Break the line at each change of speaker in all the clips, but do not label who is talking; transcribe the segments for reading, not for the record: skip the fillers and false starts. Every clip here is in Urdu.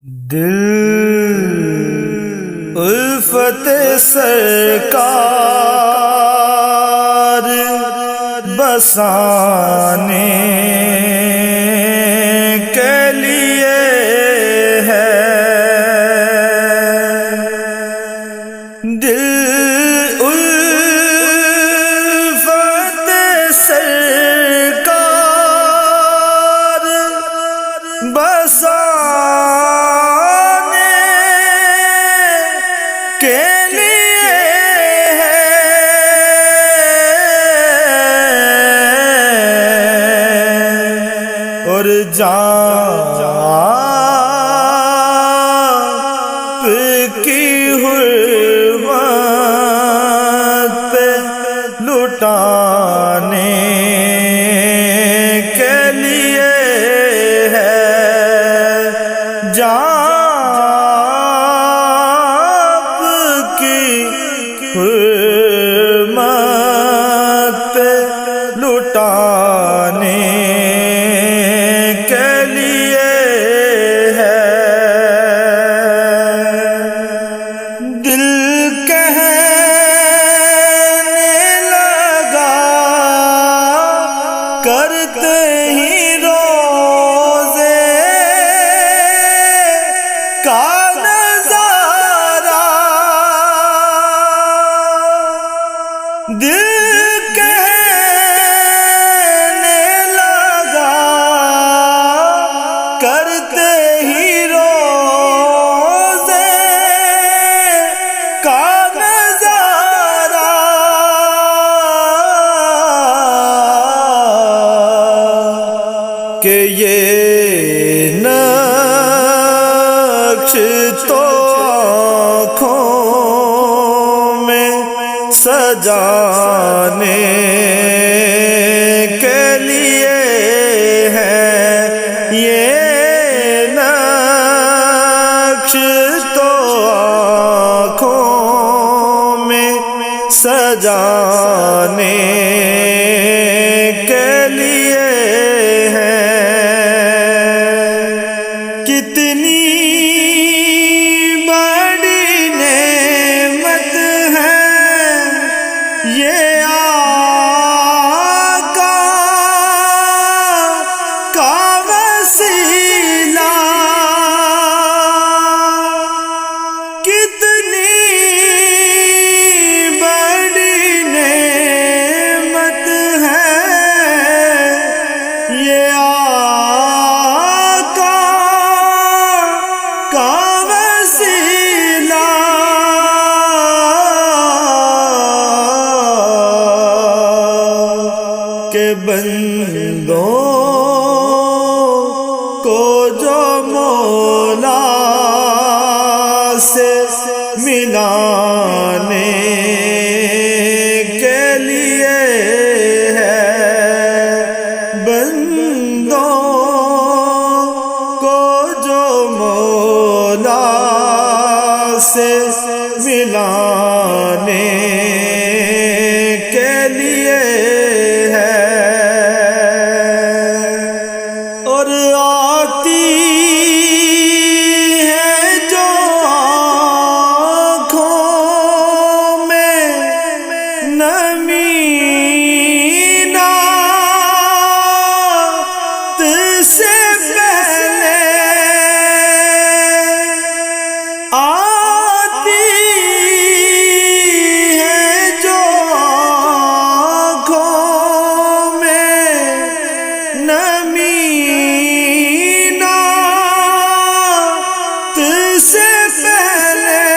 دل الفت سرکار بسانے کے لیے ہے، دل الفت سرکار بسانے کے لیے ہے، اور جان کی حرمت پہ لٹانے کے لیے ہے، جان کی حرمت پہ لٹانے کے لیے ہے، دل کہنے لگا کرتے ہی روزے کا نظارہ، دل کہنے لگا کرتے ہی روزے کا نظارہ، کہ یہ نقش تو آنکھوں میں سجانے کے لیے ہے، یہ نقش تو آنکھوں میں سجانے کے لیے ہے، کتنی بڑی نعمت ہے یہ آقا کا وسیلہ، کتنی بڑی نعمت ہے یہ آقا کا وسیلہ، کہ بندوں کو جو مولا سے ملانے کے لیے ہے، بندوں کو جو مولا سے ملانے کے لیے ہے، اور آتی ہے جو آنکھوں میں نمی نعت سے پہلے، آتی ہے جو آنکھوں میں نمی نعت سے پہلے،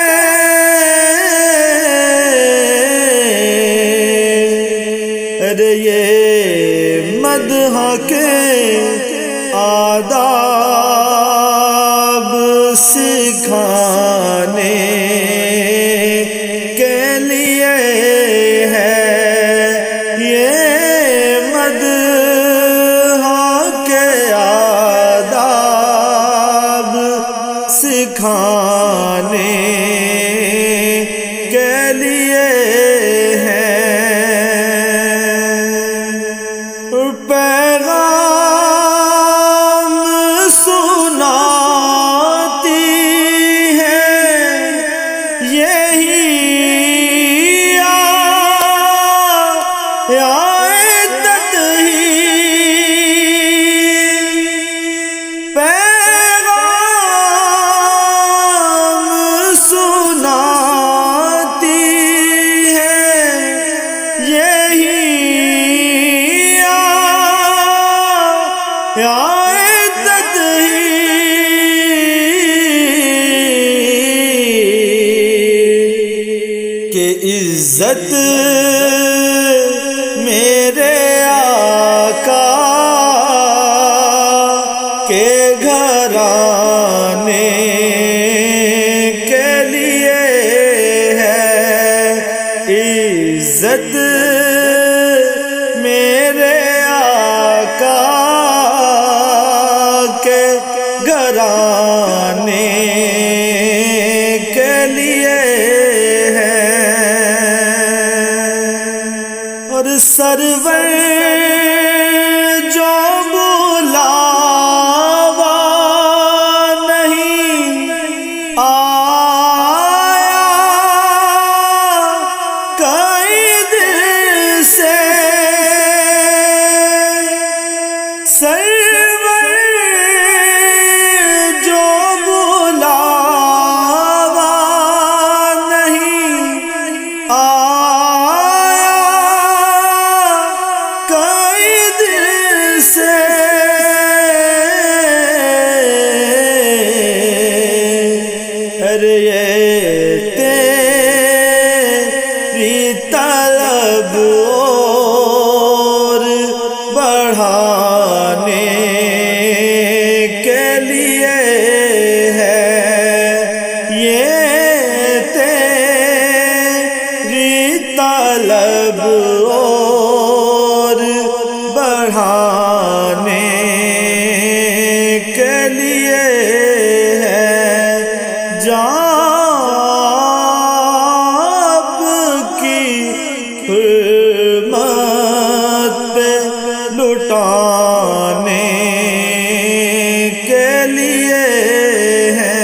ارے یہ مدح کے آداب سکھانے کے لیے ہے، یہ مدح کے آداب سکھانے کے لیے ہے، پیغام سناتی عزت میرے آقا کے گھرانے کے لیے ہے، عزت میرے آقا کے گھرانے کے لیے ہے، اور سرور جو بلاوا نہیں آیا کئی دل سے، سرور جو بلاوا نہیں آیا کئی دل سے، ارے یہ تیری طلب اور بڑھانے کے لیے ہے، یہ تیری طلب اور بڑھانے کے لیے ہے، جاب کی حرمت پہ لٹانے کے لیے ہے۔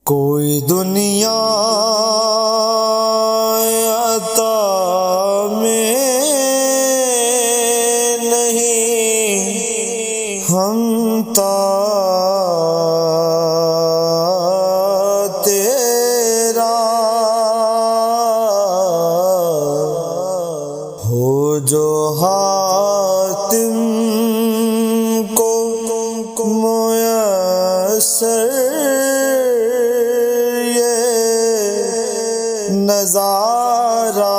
کوئی دنیا عطا میں نہیں، ہم تیرا ہو جو حاتم کو میسر، یہ نظارہ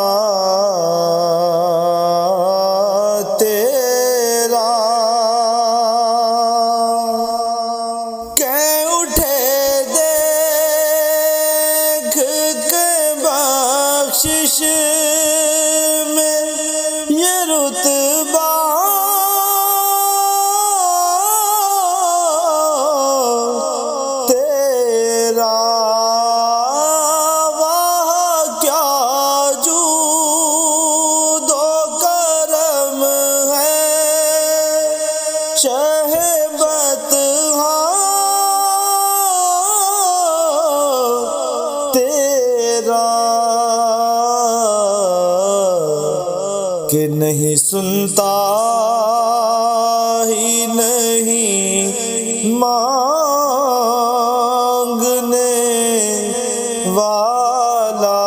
تیرا، کہ اٹھے دیکھ کے بخشش میں یہ رتبہ، تیرا واہ کیا جود و کرم ہے، شہبت تیرا، کہ نہیں سنتا ہی نہیں مانگنے والا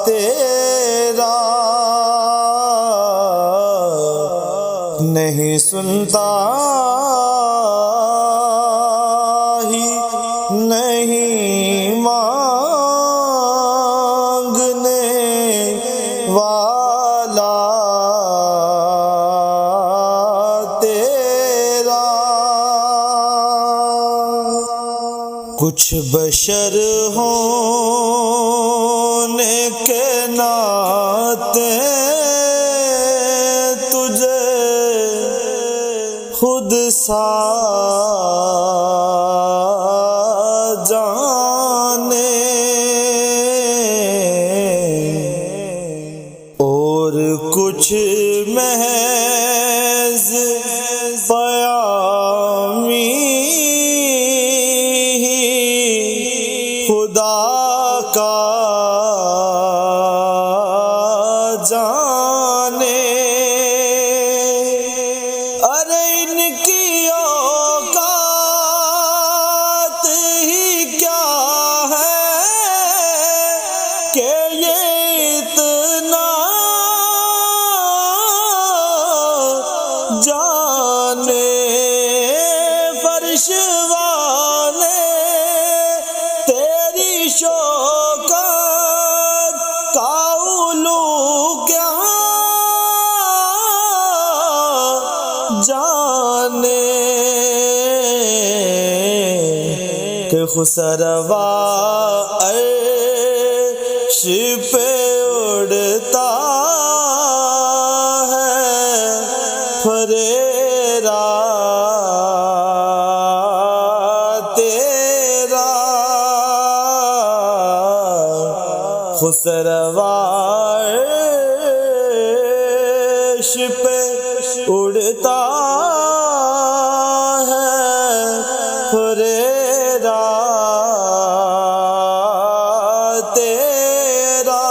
تیرا، نہیں سنتا ہی نہیں مانگنے والا تیرا، کچھ بشر ہونے کے ناطے تجھے خود سا جانے، اور کچھ محض پیامی خدا کا جانے، ارے ان کی اوقات جانے کہ خسروا عرش پہ اڑتا ہے پھریرا تیرا خسروا عرش پہ اڑتا ہے پھریرا تیرا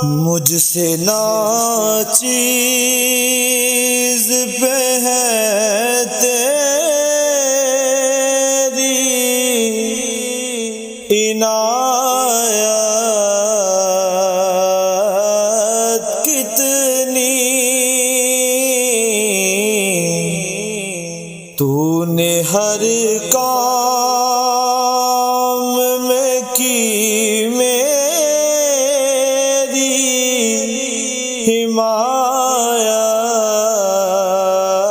مجھ سے ناچیز پہ ہے تیری عنایت کتنی تو نے ہر کام میں کی میری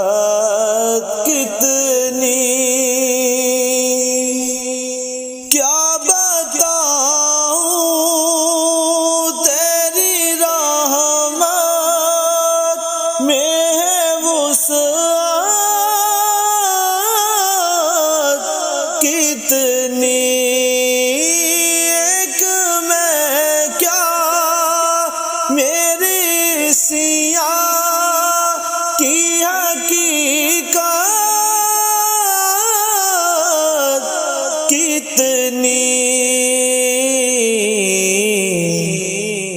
حمایت کتنی کیا بتاؤں تیری رحمت میں ہے وسعت کتنی ایک میں کیا میری سیاہ کی حقیقت کتنی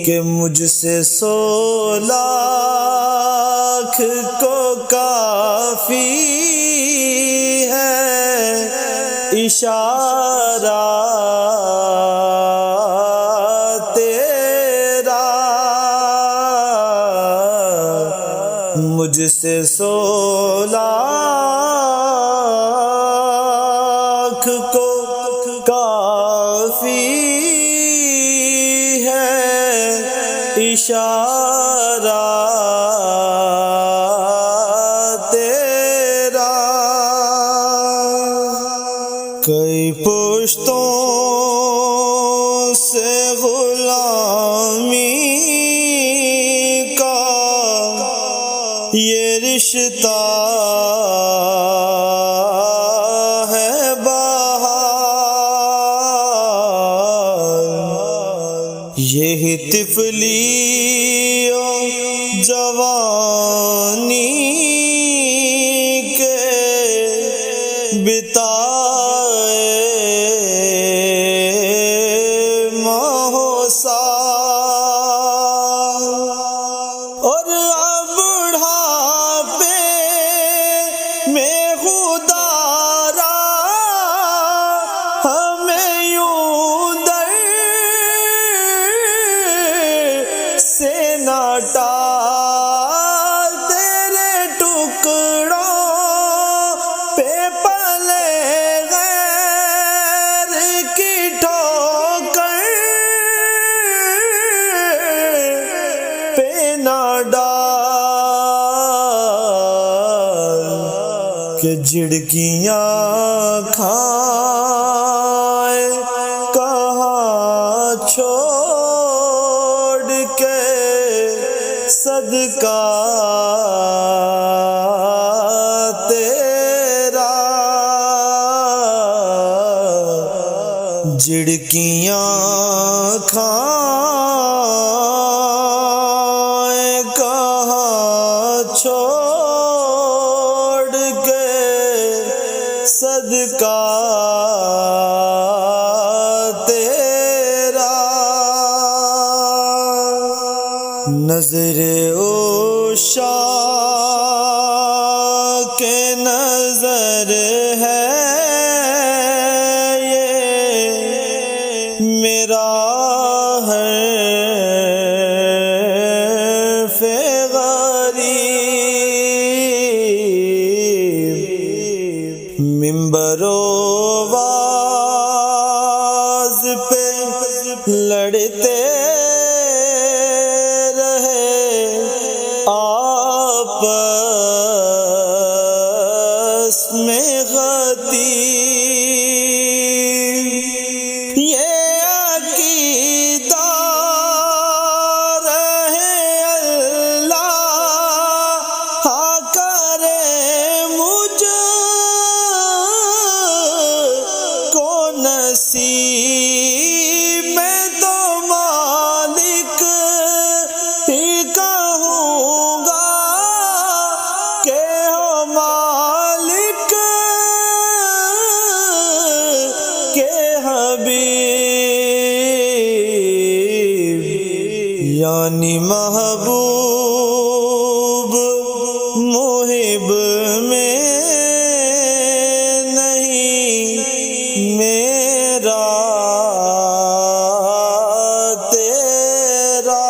کہ مجھ سے 100 لاکھ کو کافی ہے اشارہ تیرا مجھ سے 100 لاکھ کو کافی ہے اشارہ تیرا کئی پشتوں سے غلامی کا یہ رشتہ ہے بہار یہی طفلی و جوانی کے بتائے ماہو سال اور اب بڑھاپے میں خدا را ہمیں یوں در سے نہ ٹال تیرے ٹکڑوں پہ پلے غیر کی ٹھوکر پہ نہ ڈال کہ جھڑکیاں کھائے کہاں چھوڑ کے صدقہ تیرا جھڑکیاں کھائے کہاں چھوڑ کے صدقہ تیرا نظر عشاق کے نظر ہے یہ میرا حرف غریب منبر و واز پہ لڑتے رہے آپ آپس میں غدیر یہ عقیدہ رہے اللہ کرے مجھ کو نصیب میں تو مالک ہی کہوں گا کہ ہو مالک کے حبیب یعنی محبوب محب میں نہیں میرا تیرا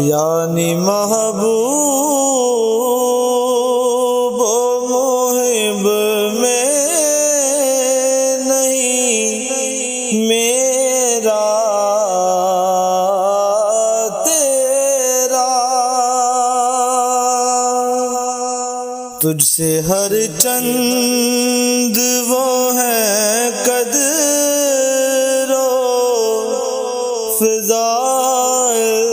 یعنی محبوب محب میں نہیں میرا تیرا تجھ سے ہر چند وہ ہے قدر و فضائل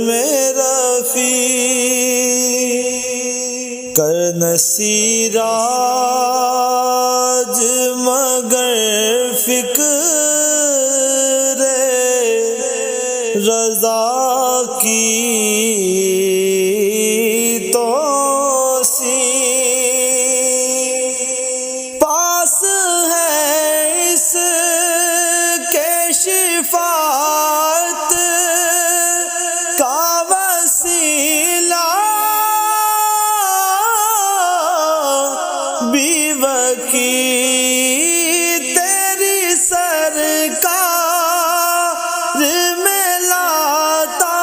میرا رفیق کر نصیراج مگر فکر رضا کی پاس ہے اس کے شفاعت کا وسیلہ بھی وکیل تیری سرکار میں لاتا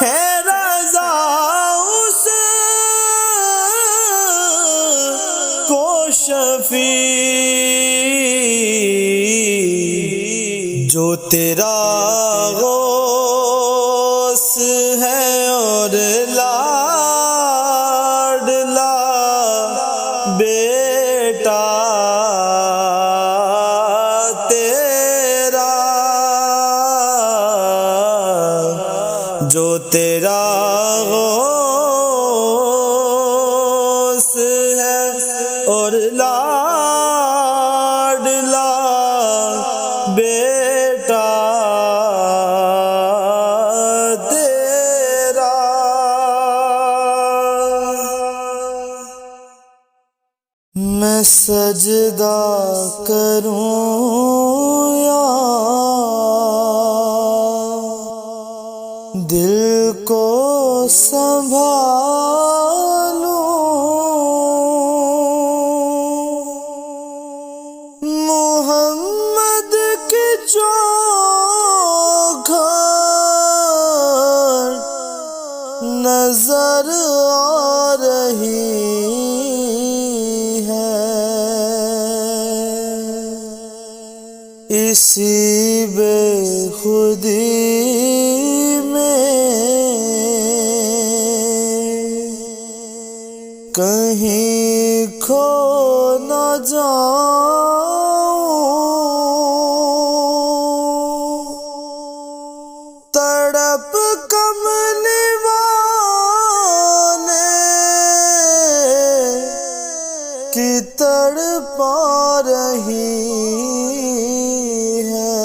ہے رضا اس کو شفیع جو تیرا غوث ہے اور لاڈلا بیٹا تیرا جو تیرا غوث ہے اور لاڈلا بیٹا تیرا میں سجدہ کروں یا دل کو سنبھالوں محمد کی چوکھٹ نظر آ رہی ہے اسی بے خودی میں کہیں کھو نہ جاؤں تڑپ کملی وانے کی تڑپا رہی ہے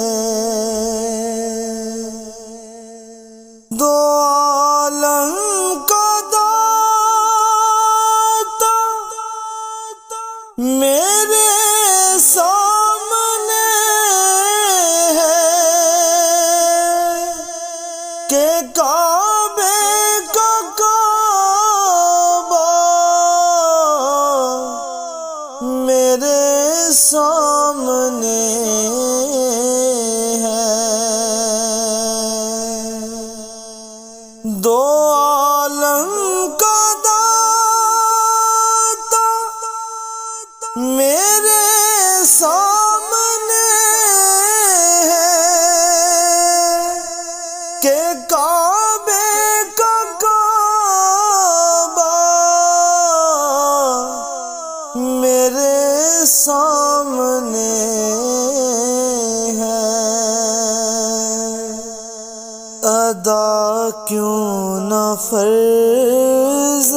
ادا کیوں نہ فرض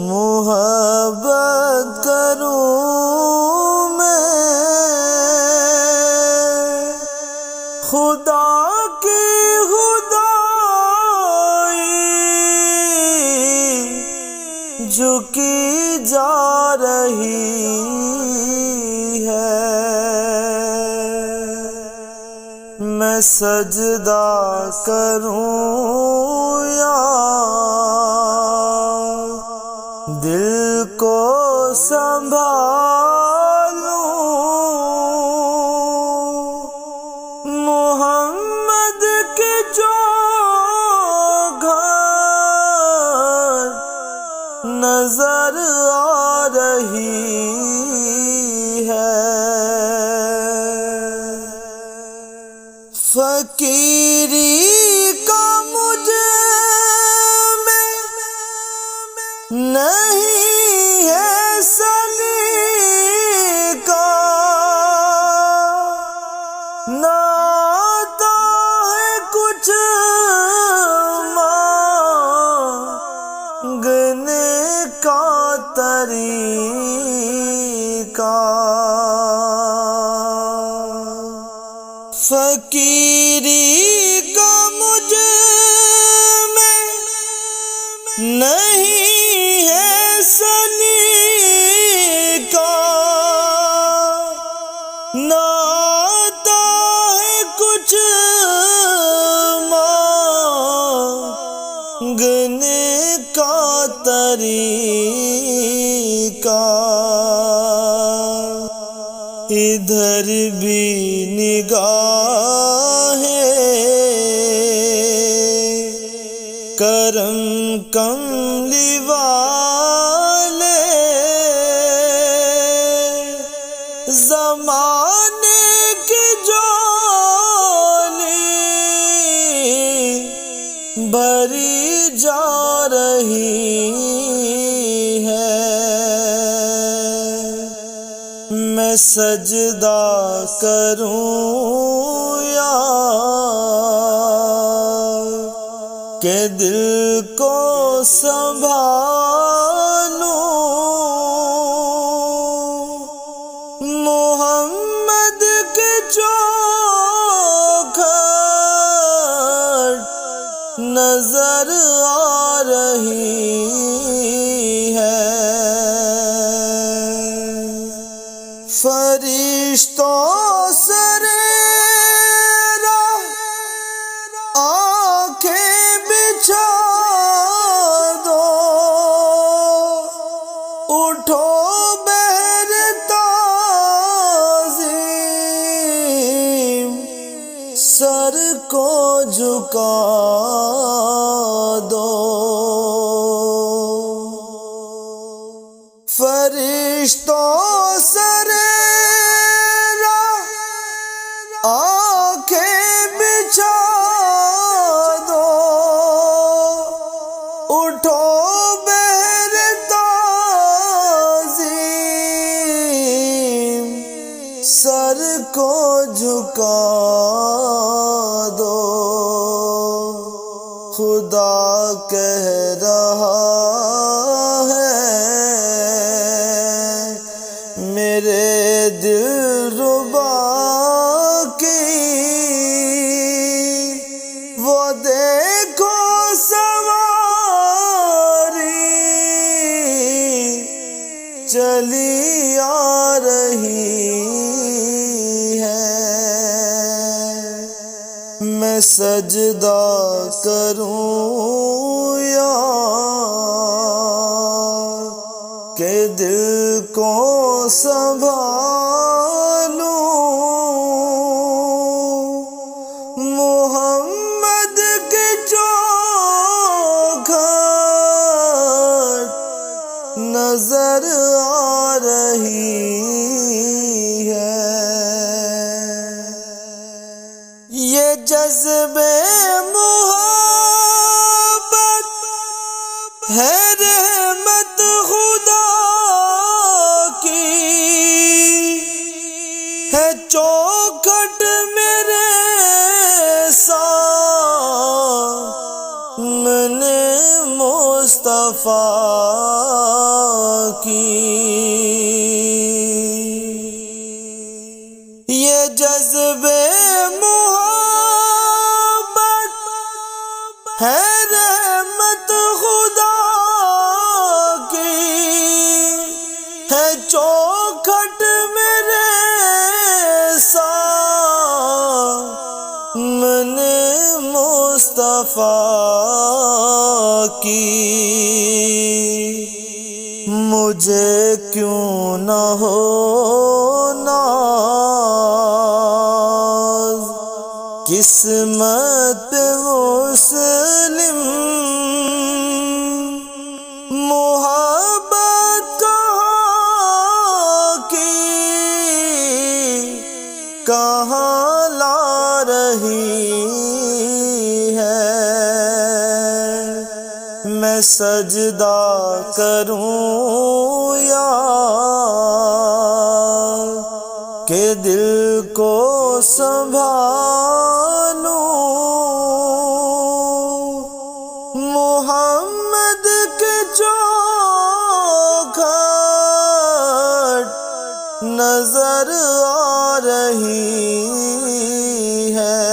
محبت کروں میں خدا کی خدائی جھکی جا رہی ہے، میں سجدہ کروں یا دل کو سنبھالوں، محمد کی جو گھر نظر آ رہی ہے، فقیری کا مجھے میں نہیں ہے سلیقہ، نہ آتا ہے کچھ مانگنے کا طریقہ، فقیری کا مجھے میں نہیں ہے سلیقہ، نہ آتا ہے کچھ مانگنے کا طریقہ، ادھر بھی نگاہیں کرم کملی والے، زمانے کی جولی بھری جا رہی ہے، میں سجدہ کروں یا کہ دل کو سنبھالوں، محمد کی چوکھٹ نظر آ رہی ہے، فرشتوں سر راہ آنکھیں بچھا دو، اٹھو بہر تعظیم سر کو جھکا دو، فرشتوں سر راہ آنکھیں بچھا دو، اٹھو بہر تعظیم سر کو جھکا دو، خدا کہہ رہا ہے میرے دل ربا کی، وہ دیکھو سواری چلی آ رہی ہے، میں سجدہ کروں یا کہ دل کو سنبھالوں، محمد کی چوکھٹ نظر آ رہی ہے، یہ جذبے محبت ہے رحمت خدا کی، ہے چوکھٹ میرے سامنے مصطفیٰ کی، یہ جذبے محبت ہے رحمت خدا کی، ہے چوکھٹ میرے سامنے مصطفیٰ کی، مجھے کیوں نہ ہو ناز قسمت مسلم، محبت کہاں کی کہاں لا رہی ہے، میں سجدہ کروں یا کہ دل کو سنبھالوں، محمد کے چوکھٹ نظر آ رہی ہے،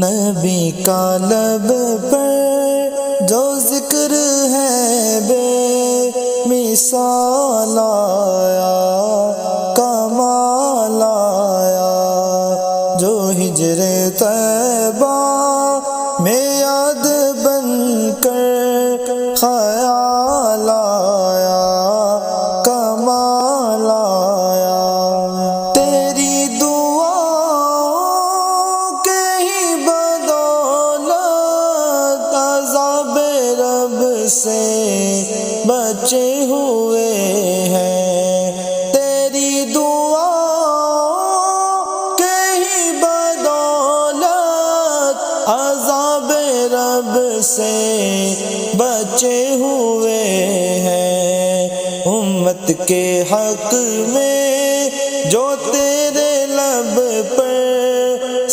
نبی کا لب پر جو ذکر ہے بے مثال آیا، کمال آیا، جو ہجر طیبہ میں یاد بن کر خیال آیا، کمال آیا، تیری دعاؤں کے ہی بدولت عذاب رب سے بچے ہوئے ہیں، تیری دعاؤں کے ہی بدولت عذاب رب سے بچے ہوئے ہیں، امت کے حق میں جو تیرے لب پر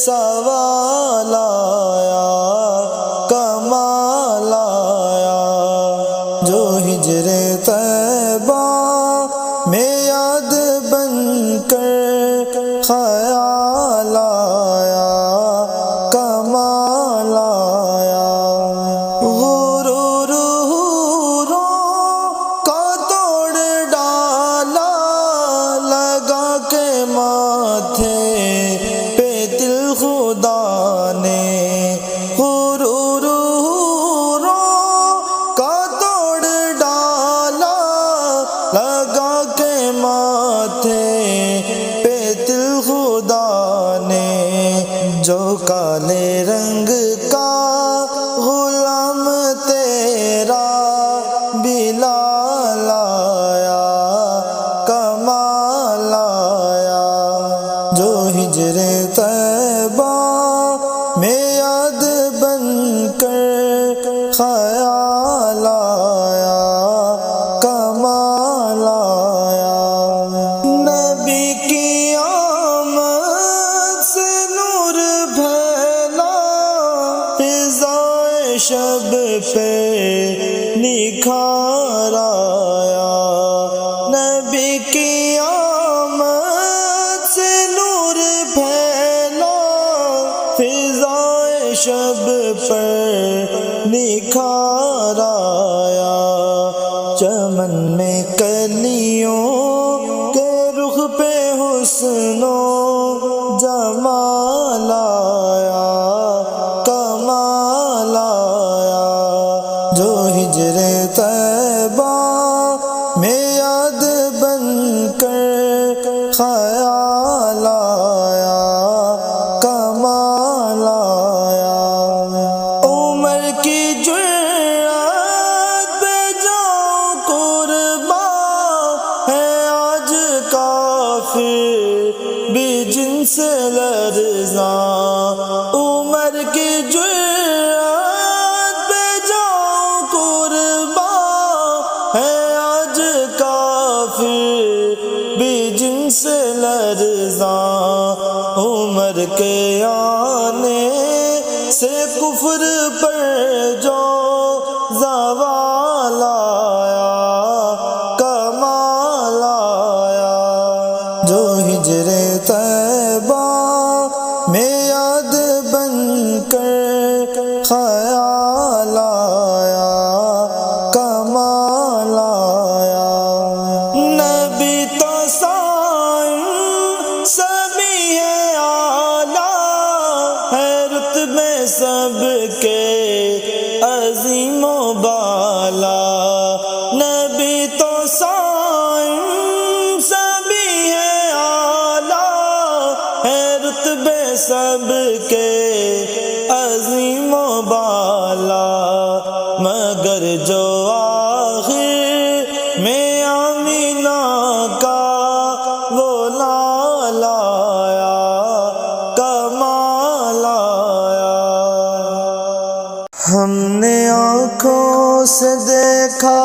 سوال آیا، کمال آیا، جو ہجر طیبہ میں یاد بن کر خیال آیا، کمال آیا، غرور کا توڑ ڈالا لگا کے ماتھے پہ دل خدا نے، غرور کا توڑ ڈالا لگا کے ماتھے پہ دل خدا نے، جو کالے رنگ کا غلام تیرا بلال آیا، کمال آیا، جو ہجر طیبہ میں یاد بن کر خیال آیا، کمال آیا، نبی کی آمد سے نور پھیلا، فضائے شب پہ نکھار آیا، نبی کی آمد سے نور پھیلا، فضائے شب پر نکھار آیا، چمن میں کلیوں کے رخ پہ حسن و جمال آیا، کمال آیا، جو ہجر طیبہ میں یاد بن کر خیال آیا، کمال آیا، عمر کی جرأت پہ جاؤں قربان ہے آج کافر بھی جن سے لرزاں، عمر کی جرأت پہ جاؤں قربان ہے آج کافر بھی جن سے لرزاں، عمر کے آنے سے کفر پر جو زوال آیا، کمال آیا، جو ہجر طیبہ میں یاد بن کر خیال آیا، کمال آیا۔ نبی تو سائن سبھی ہے اعلیٰ، ہے رتبے سب کے عظیم و بالا، نبی تو سائن سبھی ہے اعلیٰ، ہے رتبے سب کے عظیم و بالا، مگر جو آخر میں آمینہ کا وہ لال آیا، کمال آیا۔ ہم نے آنکھوں سے دیکھا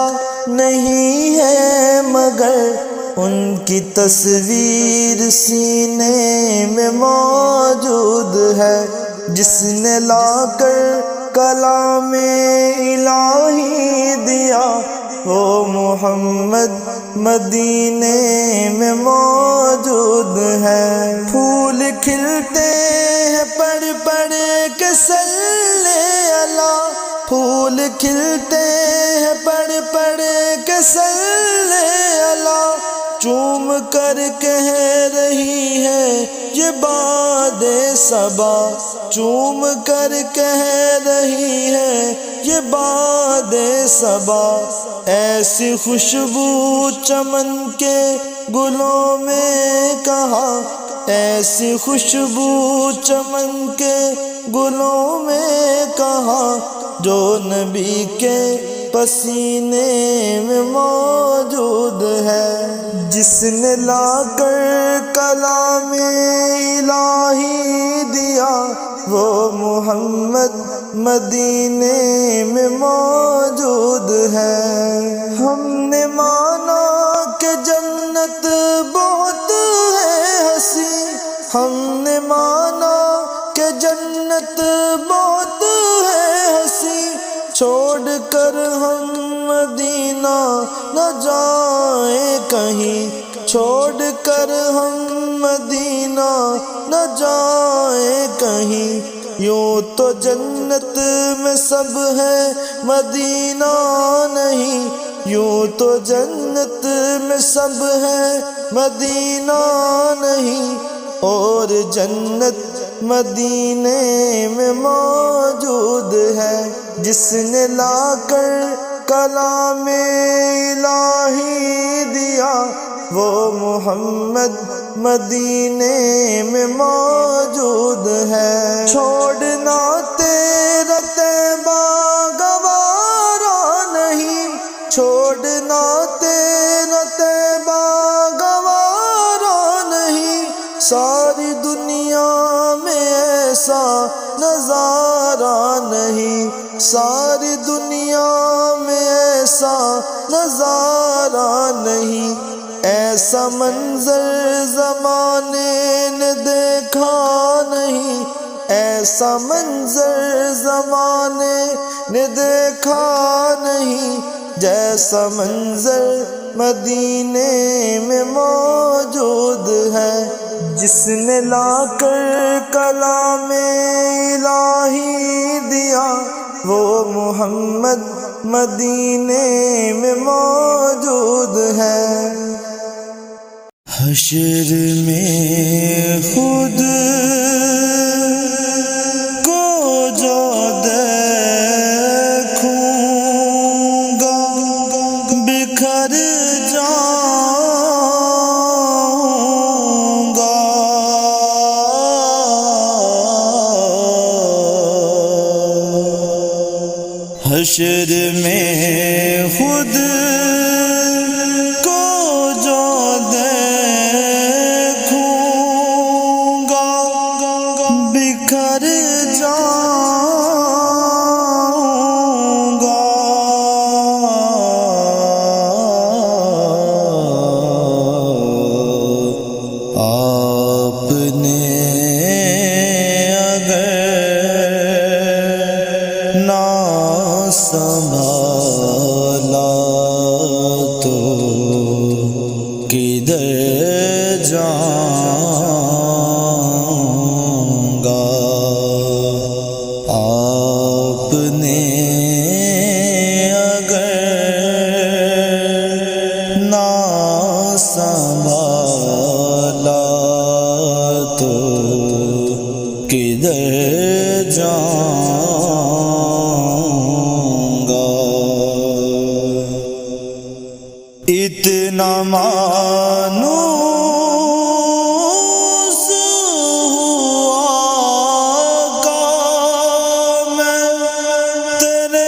نہیں ہے مگر ان کی تصویر سینے میں موجود ہے، جس نے لا کر کلام الہی دیا، وہ محمد مدینے میں موجود ہے۔ پھول کھلتے ہیں پڑھ پڑھ کے صلی اللہ، پھول کھلتے ہیں پڑھ پڑھ کے صلی اللہ، چوم کر کہہ رہی ہے یہ باد صبا، چوم کر کہہ رہی ہے یہ باد صبا، ایسی خوشبو چمن کے گلوں میں کہاں، ایسی خوشبو چمن کے گلوں میں کہاں، جو نبی کے پسینے میں موجود ہے، جس نے لا کر کلام الہی دیا، وہ محمد مدینے میں موجود ہے۔ ہم نے مانا کہ جنت بہت ہے حسین، ہم نے مانا کہ جنت بہت ہے حسین، چھوڑ کر ہم مدینہ نہ جائیں کہیں، چھوڑ کر ہم مدینہ نہ جائیں کہیں، یوں تو جنت میں سب ہے مدینہ نہیں، یوں تو جنت میں سب ہے مدینہ نہیں، اور جنت مدینے میں موجود ہے، جس نے لا کر کلام الہی دیا، وہ محمد مدینے میں موجود ہے۔ چھوڑنا تیرا طیبہ گوارا نہیں، چھوڑنا تیرا طیبہ گوارا نہیں، ساری دنیا میں ایسا نظارہ نہیں، ساری دنیا میں ایسا نظارہ نہیں، ایسا منظر زمانے نے دیکھا نہیں، ایسا منظر زمانے نے دیکھا نہیں، جیسا منظر مدینے میں موجود ہے، جس نے لا کر کلام الہی دیا، وہ محمد مدینے میں موجود ہے۔ حشر میں خود کو جو دیکھوں گا، بکھر جاؤں گا، حشر میں خود کو جو دیکھوں گا، بکھر جاؤں گا، کدھر جاؤں گا آپ نے اگر نہ سنبھالا تو کدھر جاؤں گا اتنا مانوس ہوا کہ میں تیرے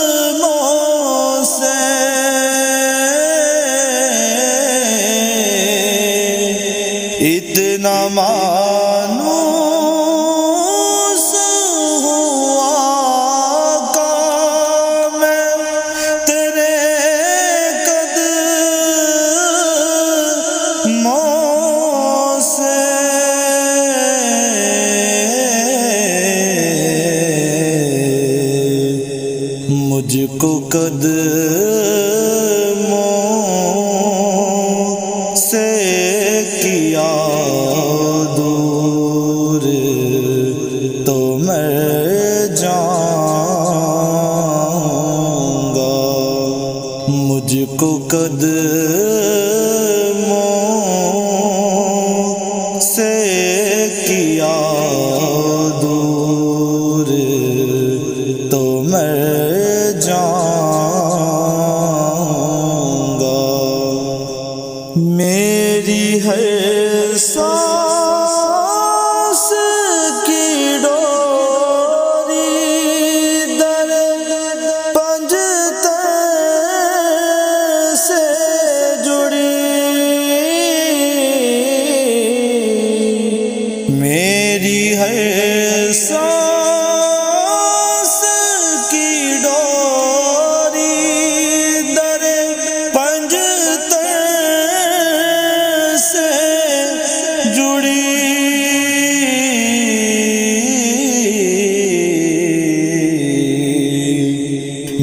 قدموں سے اتنا مانوس ہوا کہ میں تیرے قدموں سے مجھ کو قدموں سے کیا دور تو میں جاؤں گا مجھ کو قدموں سے کیا دور تو میں جاؤں گا میری ہر سانس کی ڈوری در پنجتن سے جڑی میری ہر سانس کی ڈوری در پنجتن سے جڑی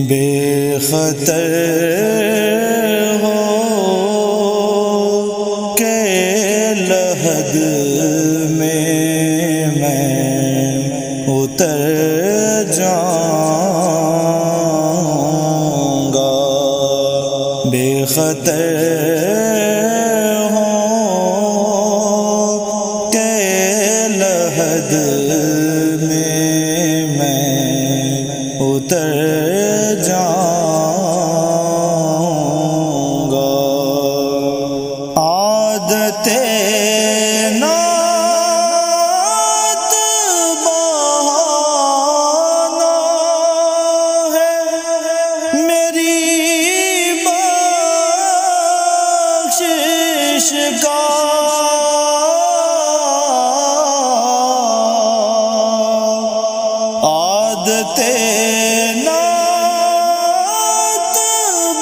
بے خطر ہو کہ لحد میں اتر جاؤں گا بے خطر ہو کہ لحد میں اتر جاؤں گا عادت نعت بہانا ہے میری بخشش کا عادت نعت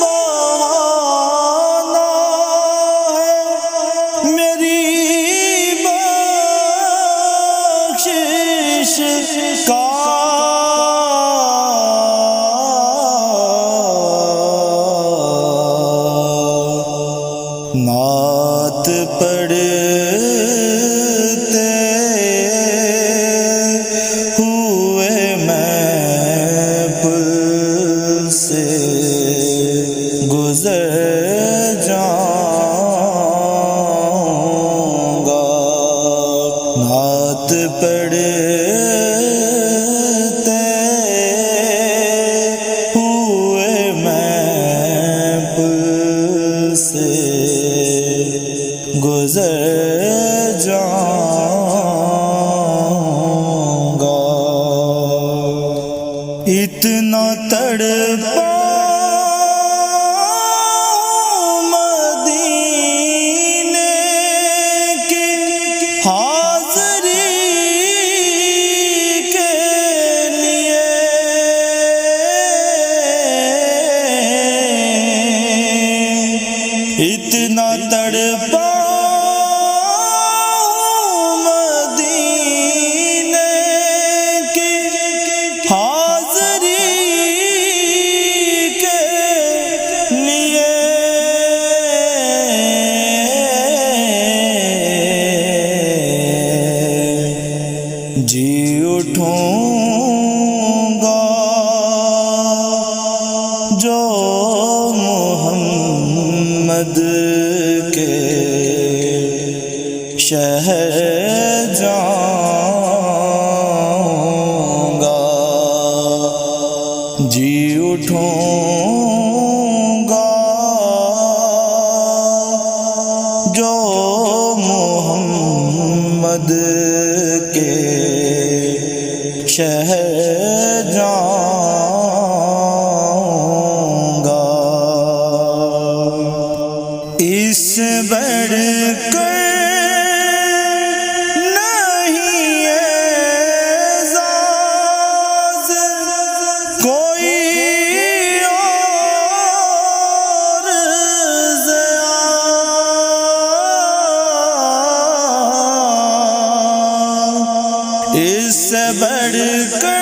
بہانا ہے میری بخشش کا نعت پڑھتے ہوئے میں پل سے گزر جاؤں گا نعت پڑھتے ہوئے میں پل سے گزر جاؤں گا اتنا تڑپا مدینے کی حاضری کے لیے اتنا تڑپا محمد کے شہر جاؤں گا، جی اٹھوں گا جو محمد کے شہر جاؤں گا۔ اس سے بڑھ کر نہیں اعزاز کوئی اور زیادہ، اس سے بڑھ کر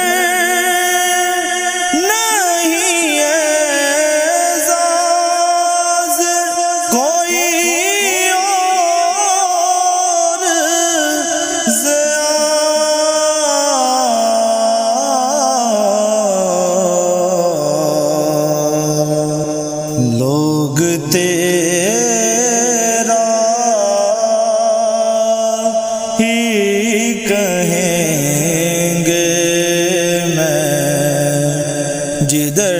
لوگ تیرا ہی کہیں گے، میں جدھر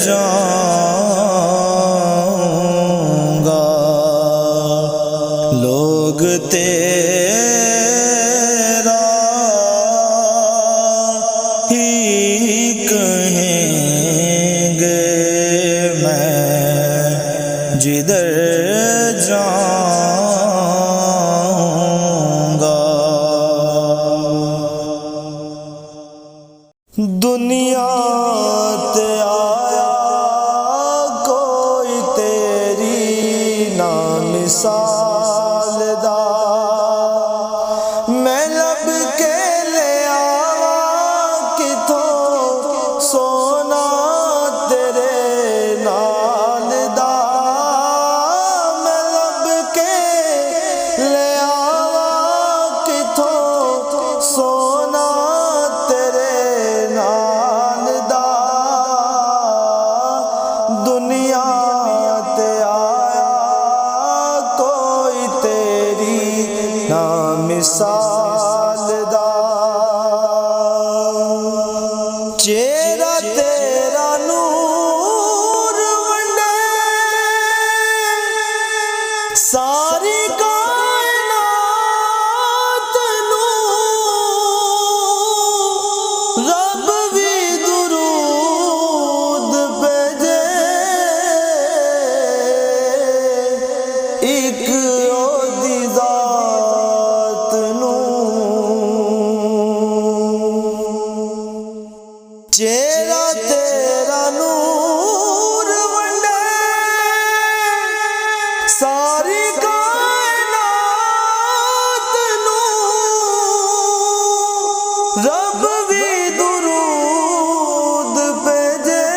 جاؤں گا۔ لوگ تیرا ہی کہیں گے، جدھر جاؤں گا۔ دنیا تے آیا کوئی تیری نامثال دا، میں لب کے لے آوا کتھوں سونا تیرے نال دا، میں لب کے لے آوا کتھوں سونا تیرے نال دا۔ دنیا تے آیا کوئی تیری نامثال دا، چہرہ تیرا نور ونڈے ساری کائنات نوں، رب بھی درود بھیجے ایک اودی ذات نوں۔ چہرہ تیرا نور ونڈے ساری کائنات نوں، رب بھی درود بھیجے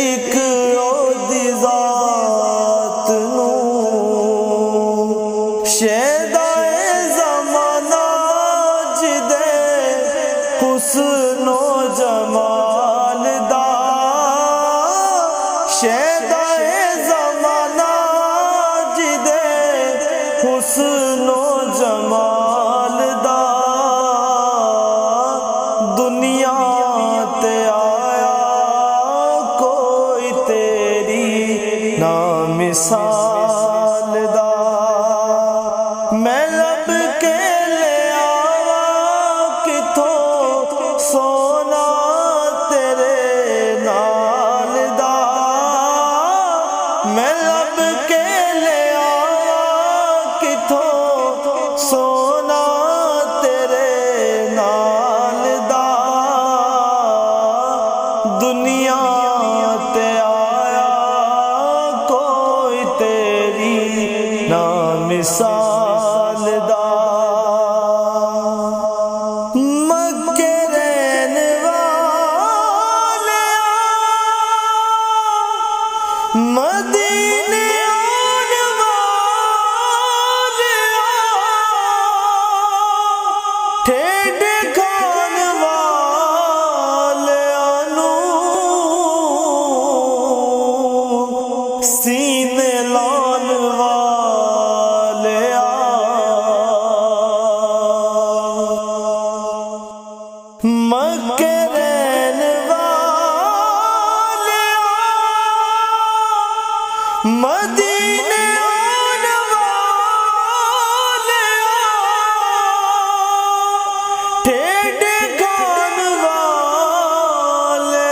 ایک اودی ذات نوں۔ شہدائے زمانہ جدے حسن و جمال دا، شہدائے زمانہ جدے حسن و جمال دا، دنیا تے آیا کوئی تیری نامثال دا، میں لب کے لے آوا کتھوں سونا تیرے نال دا، میں لب کے لے آوا کتھوں سونا تیرے نال دا۔ دنیا تے آیا کوئی تیری نامثال دا، مکے رہن والے مدینے آن والے ٹھیڈ کھان والے نوں، مدینے آنے والے ٹھیڈے کھان والے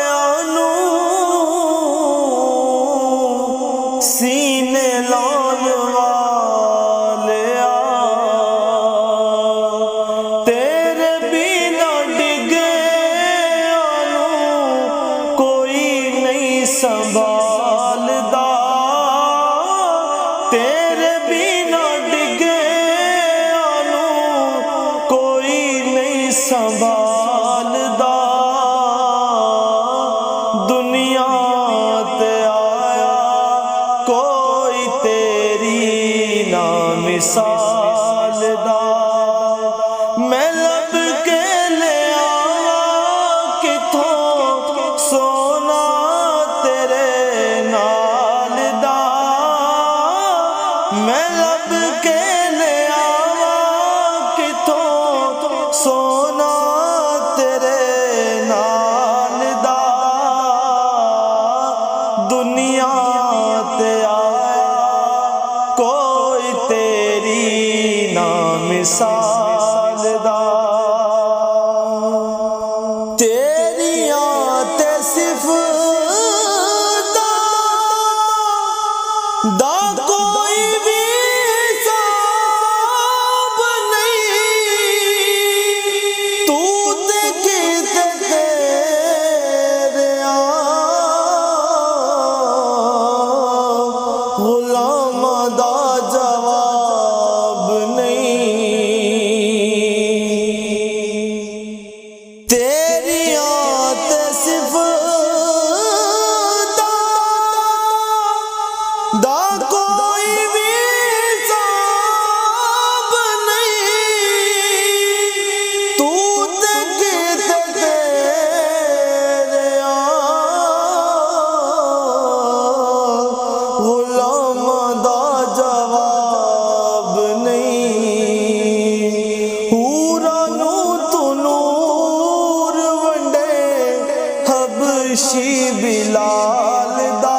سینے لان والے تیرے بنا ڈگے کوئی نہیں سنبھالدا تیرے بنا ڈگے کوئی نہیں سنبھالدا دنیا تے آیا کوئی تیری نا مثال دا میں لب کے لے آواں کتھوں سونا تیرے نال دا میں لب کے لے آواں کتھوں سونا تیرے نال دا دنیا تے آیا کوئی تیری نا مثال دا تیریاں تے صفات دا کوئی بھی حساب نہیں تو تے کیتے تیرے غلام دا جواب نہیں تیریاں تے صفات دا کوئی بھی حساب نہیں تو تے کیتے تیرے غلام دا جواب نہیں حوراں نوں تو نور ونڈے حبشی بلال دا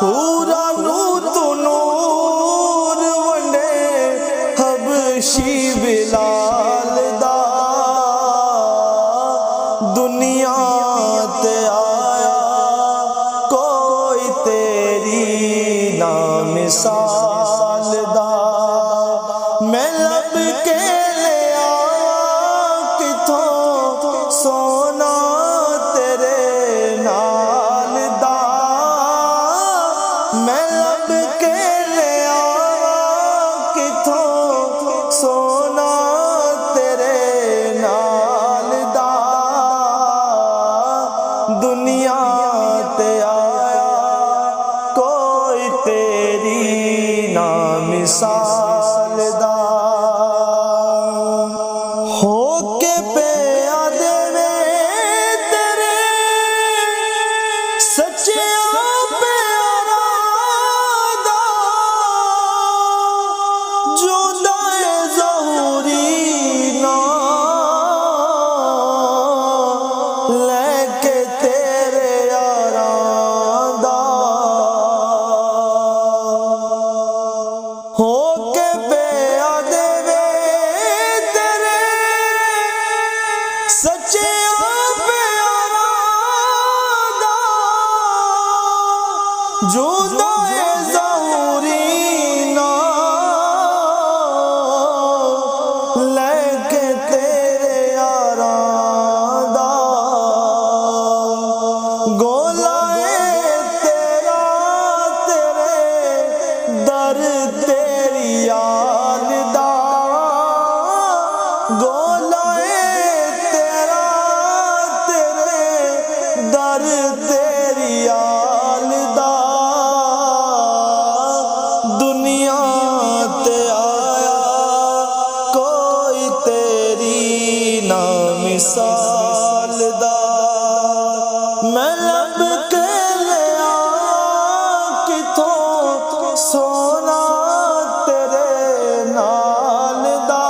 حوراں نوں تو نور ونڈے حبشی بلال دا دنیا تے آیا کوئی تیری نا مثال دا میں لب کے لے آواں کتھوں سونا تیرے نال دا میں لب کے لے آواں کتھوں سونا تیرے نال دا دنیا تے آیا کوئی تیری نا مثال دا ہو کے پیادے میں تیرے سچے پیارا دا جو دائے ظہوری نا لے کے تیرے یاراں دا ہو کے پیادے میں تیرے سچے پیارا دا جو دائے ظہوری نا لے کے تیرے یاراں دا گولا تیرا تیرے در تیری یاد دا گولا تیرا تیرے در تیری یاد دا دنیا تے آیا کوئی تیری نا مثال دا میں لب کے لے آواں کتھوں سونا تیرے نال دا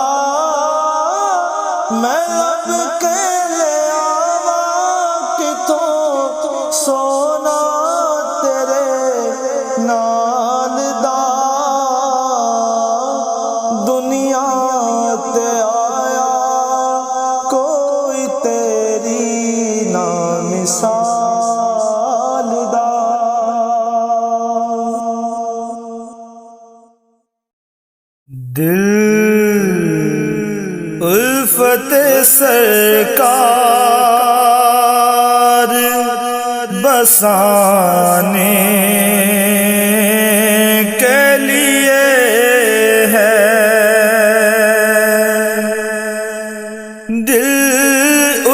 میں لب کے لے آواں کتھوں سونا تیرے دل الفت سرکار بسانے کے لیے ہے، دل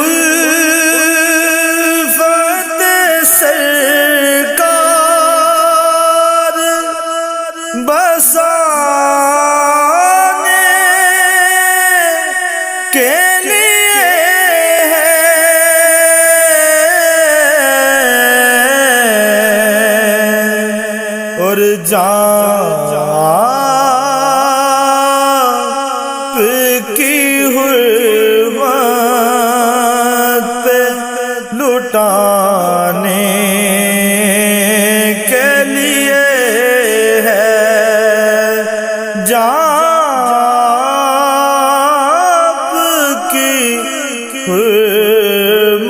الفت سرکار بسانے کے لیے ہے، اور جان کی حرمت پہ لٹانے کے لیے ہے، جان کی حرمت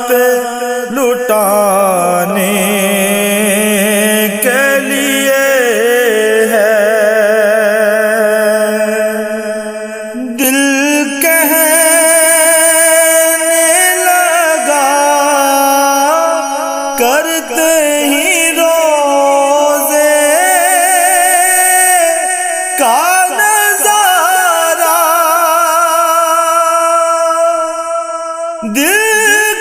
پہ لٹانے کے لیے ہے، دل کہنے لگا کرتے ہی روزے کا نظارہ، دل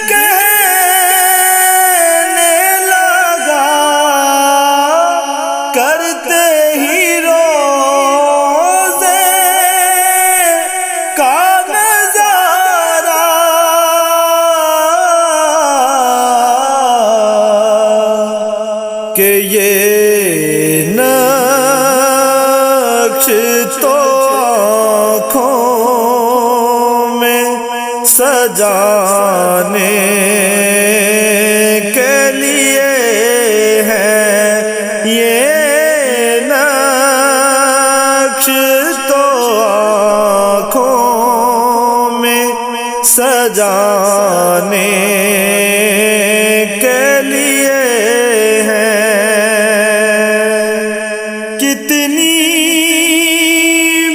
کہنے لگا کرتے ہی روزے کا نظارہ، کہ یہ نقش تو آنکھوں میں سجانے کے لیے ہے، یہ نقش تو آنکھوں میں سجانے کے لیے ہے، کتنی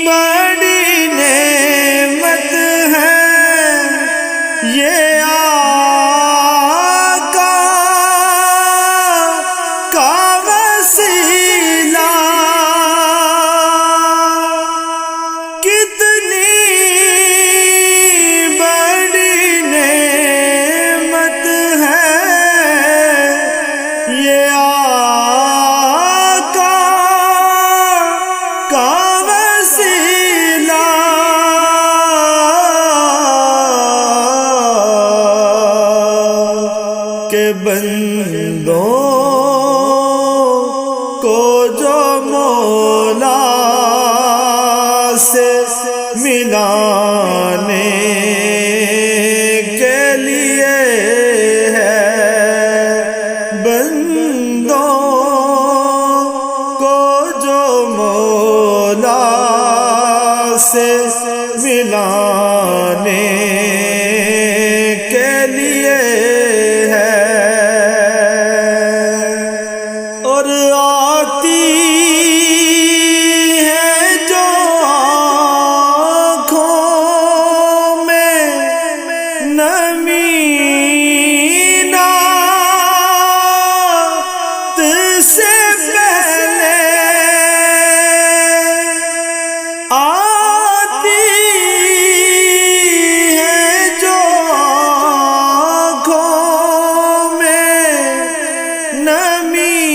بڑی نعمت ہے یہ آقا کا وسیلہ، کتنی بڑی نعمت ہے یہ آقا کا وسیلہ، کہ بندوں کو جو مولا سے ملانے کے لیے ہے، بندوں کو جو مولا سے ملانے کے لیے ہے، اور آتی ہے جو آنکھوں میں نمی نات سے پہلے، آتی ہے جو آنکھوں میں نمی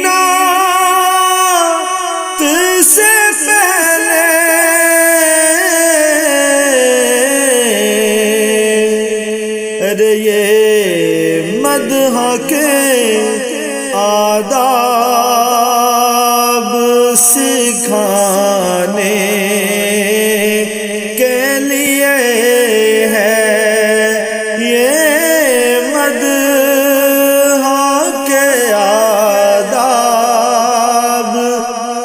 نات سے پہلے، ارے یہ مدح کے آداب سکھانے کے لیے ہے، یہ مدح کے آداب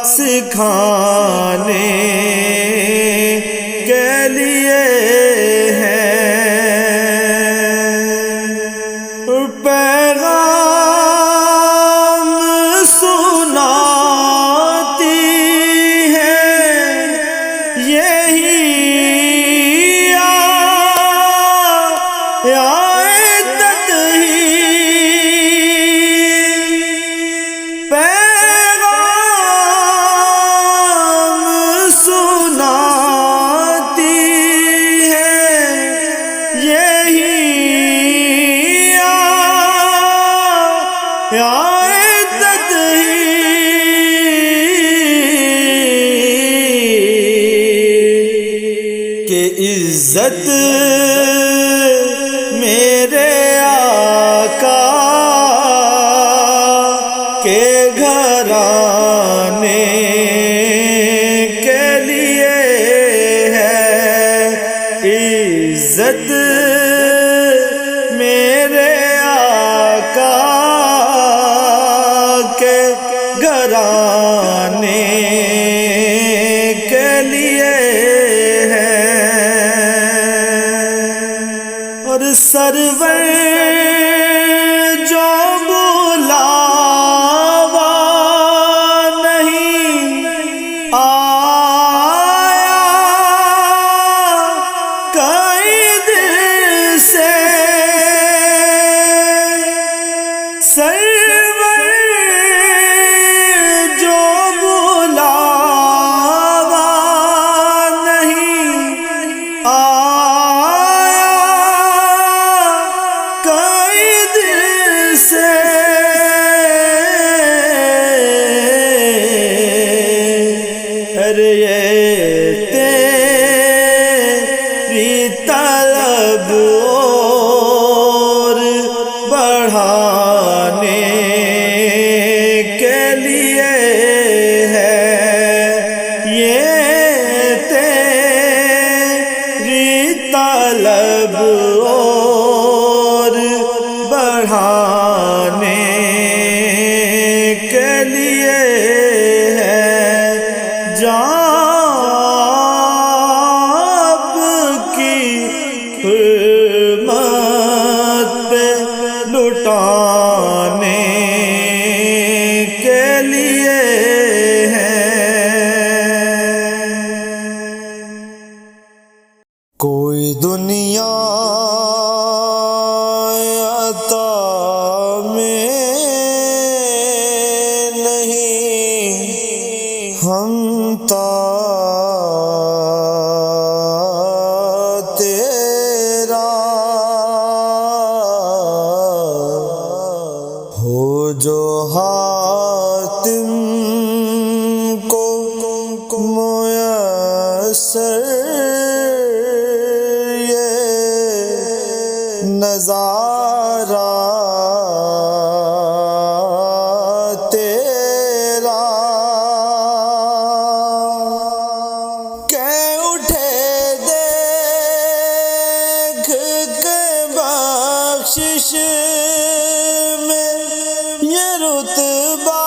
سکھانے کے لیے ہے، پیغام سناتی عدت ہی پیغام سناتی ہے، یہی عدت ہی کہ عزت میرے آقا کے گھرانے کے لیے ہے، عزت میرے آقا کے گھرانے کے لیے ہے، اور سرور جو بلاوا نہیں آیا کئی دل سے، سرور جو بلاوا نہیں آیا کئی دل سے، ارے یہ تیری طلب اور بڑھانے کے لیے ہے، یہ تیری طلب اور بڑھانے کے لیے ہے، جاب کی حرمت پہ لٹانے کے لیے ہے۔ کوئی دنیا عطا میں نہیں، ہم تیرا ہو جو حاتم کو میسر یہ نظارہ تیرا، کہ اٹھے دیکھ کے بخشش میں یہ رتبہ،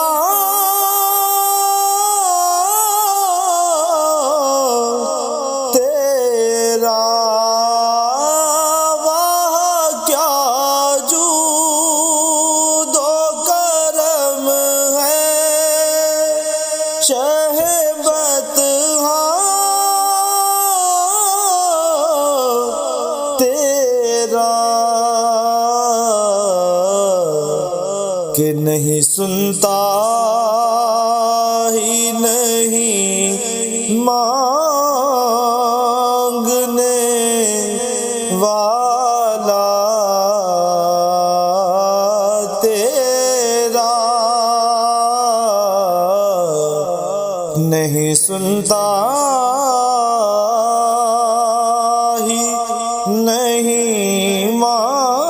تیرا وہاں کیا جود و کرم ہے، شہبت تیرا کہ نہیں سنتا ہی نہیں مانگنے والا تیرا، نہیں سنتا ہی نہیں مانگنے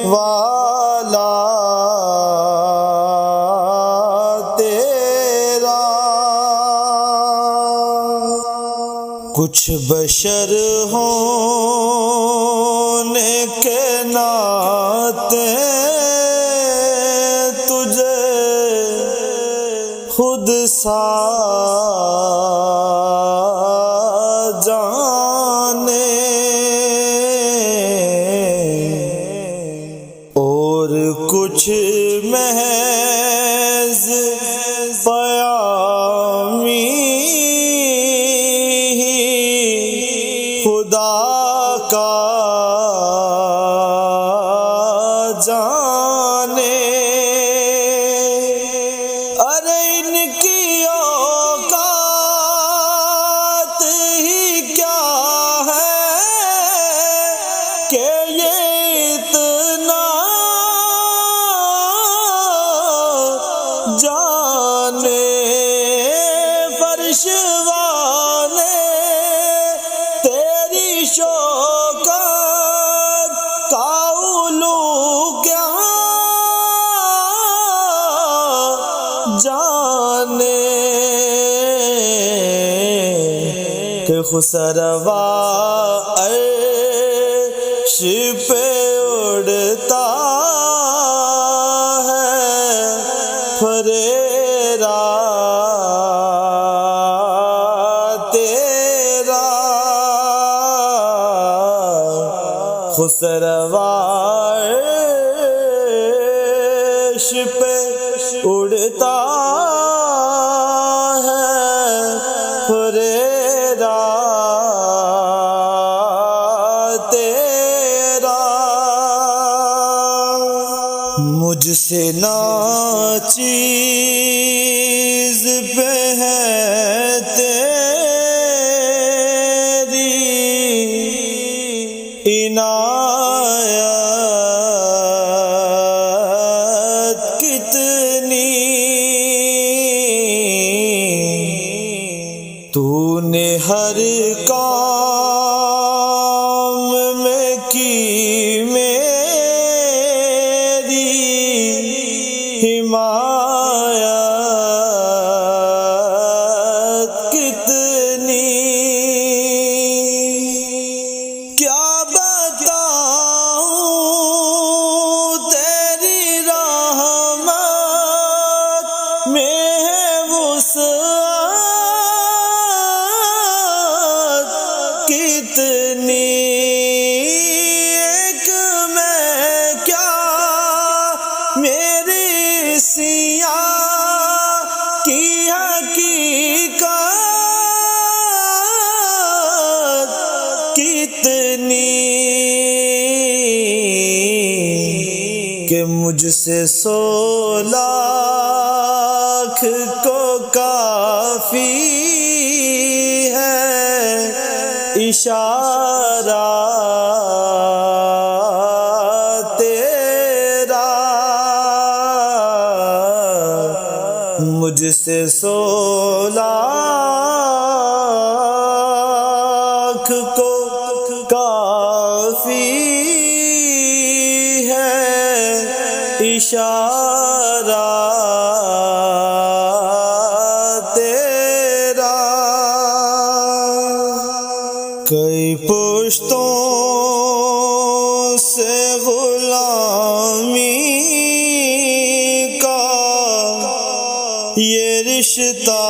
والا تیرا، کچھ بشر ہونے کے ناطے تجھے خود سا جانے، اور کچھ محض پیامی ہی خود خدا کا جانے، ارے ان کی اوقات ہی کیا ہے کہ یہ اتنا جانے، فرش والے تیری شوکت کا علو کیا جانے، کہ خسروا عرش پہ اڑتا ہے، پھریرا تیرا، خسروا عرش پہ اڑتا ہے، پھریرا تیرا، مجھ سے ناچیز پہ ہے تیری عنایت کتنی، تو نے ہر کام میں کی میری حمایت کتنی، کیا بتاؤں تیری رحمت میں ہے وسعت کتنی، ایک میں کیا میری سیاہ کی حقیقت کتنی، کہ مجھ سے 100 لاکھ کو کافی ہے اشارہ تیرا، مجھ سے 100 لاکھ کو کافی ہے اشارہ تیرا، کئی پشتوں سے غلامی کا یہ رشتہ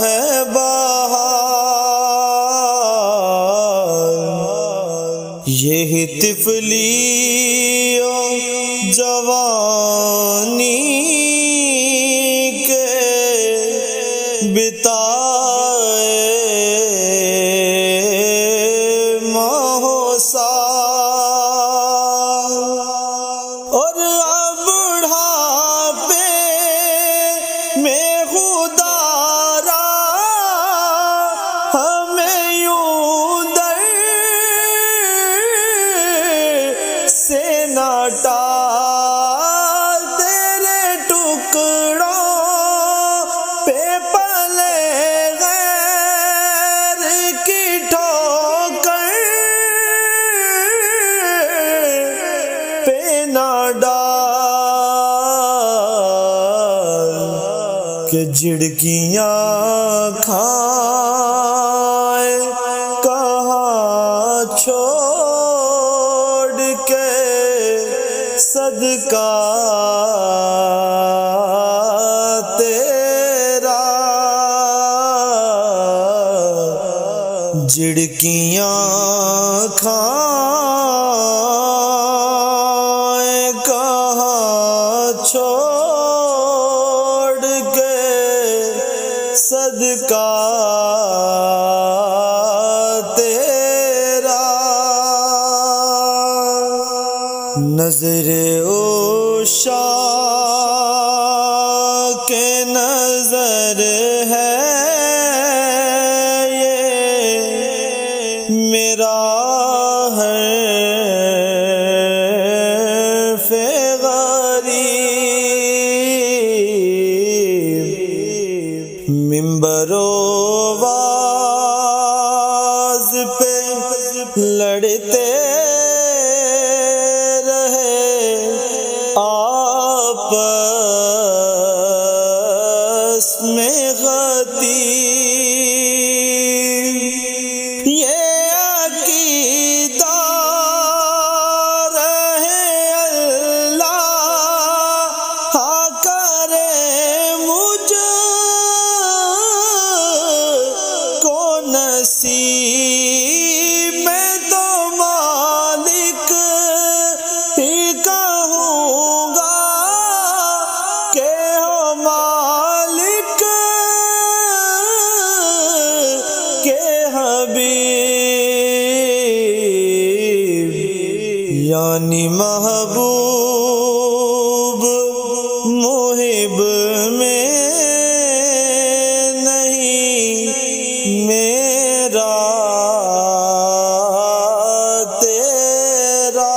ہے بہار، یہی طفلی و جوانی کے بتائے ماہو سال، اور اب بڑھاپے میں خدا را ہمیں یوں در سے نہ ٹال، تیرے ٹکڑوں پہ پلے غیر کی ٹھوکر پہ نہ ڈال، کہ جھڑکیاں کھائے کہاں چھوڑ کے صدقہ تیرا، جھڑکیاں کھائے کہاں چھوڑ کے صدقہ نظر عشاق نظر ہے یہ میرا حرف غریب منبر و واز پہ لڑتے آپس میں خطیب یہ عقیدہ رہے اللہ کرے مجھ کو نصیب میں تو مالک ہی کہوں گا کہ ہو مالک کے حبیب یعنی محبوب محب میں نہیں میرا تیرا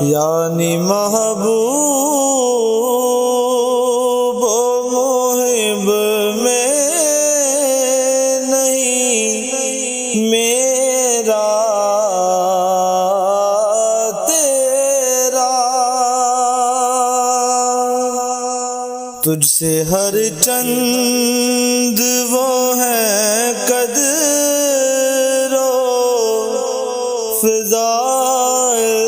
یعنی محبوب محب میں نہیں میرا تیرا تجھ سے ہر چند وہ ہے قدر و فضائل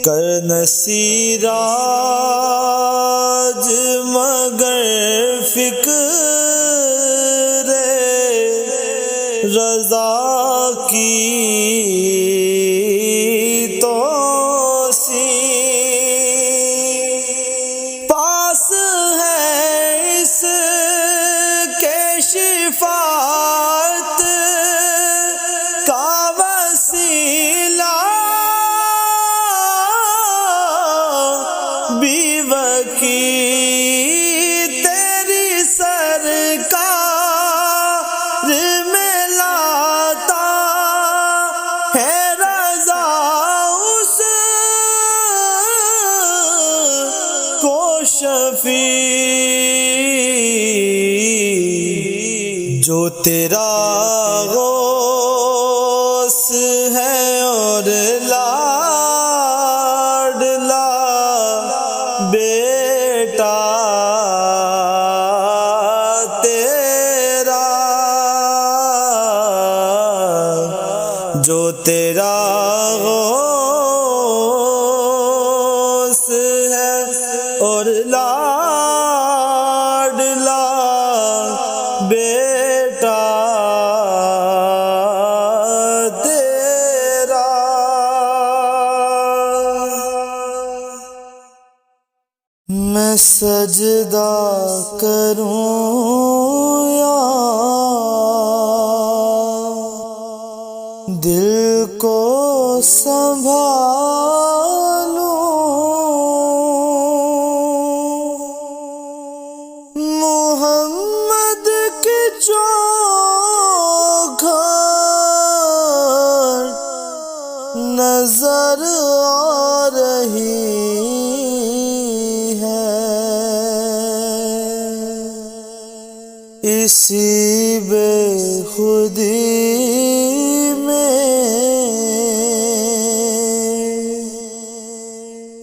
کر نصیراج مگر فکر رضا کی توسیع پاس ہے اس کے شفاعت کا وسیلہ بیوکی تیری سرکار میں لاتا ہے رضا اس کو شفیع جو تیرا غوث ہے اور لاڈلا بیٹا تیرا جو تیرا غوث ہے اور لاڈلا بیٹا میں سجدہ کروں یا دل کو سنبھالوں محمد کی چوکھٹ نظر آ رہی اسی بے خودی میں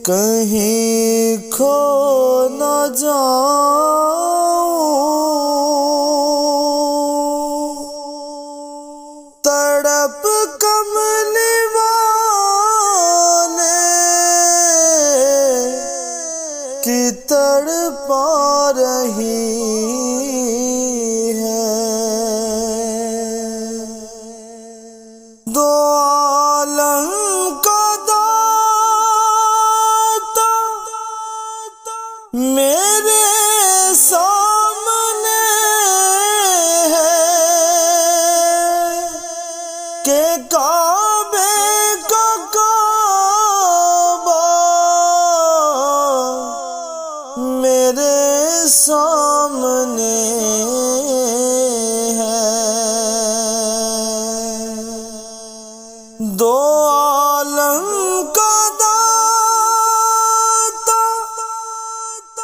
کہیں کھو نہ جاؤں تڑپ کملی والے کی تڑپا رہی دو عالم کا داتا میرے سامنے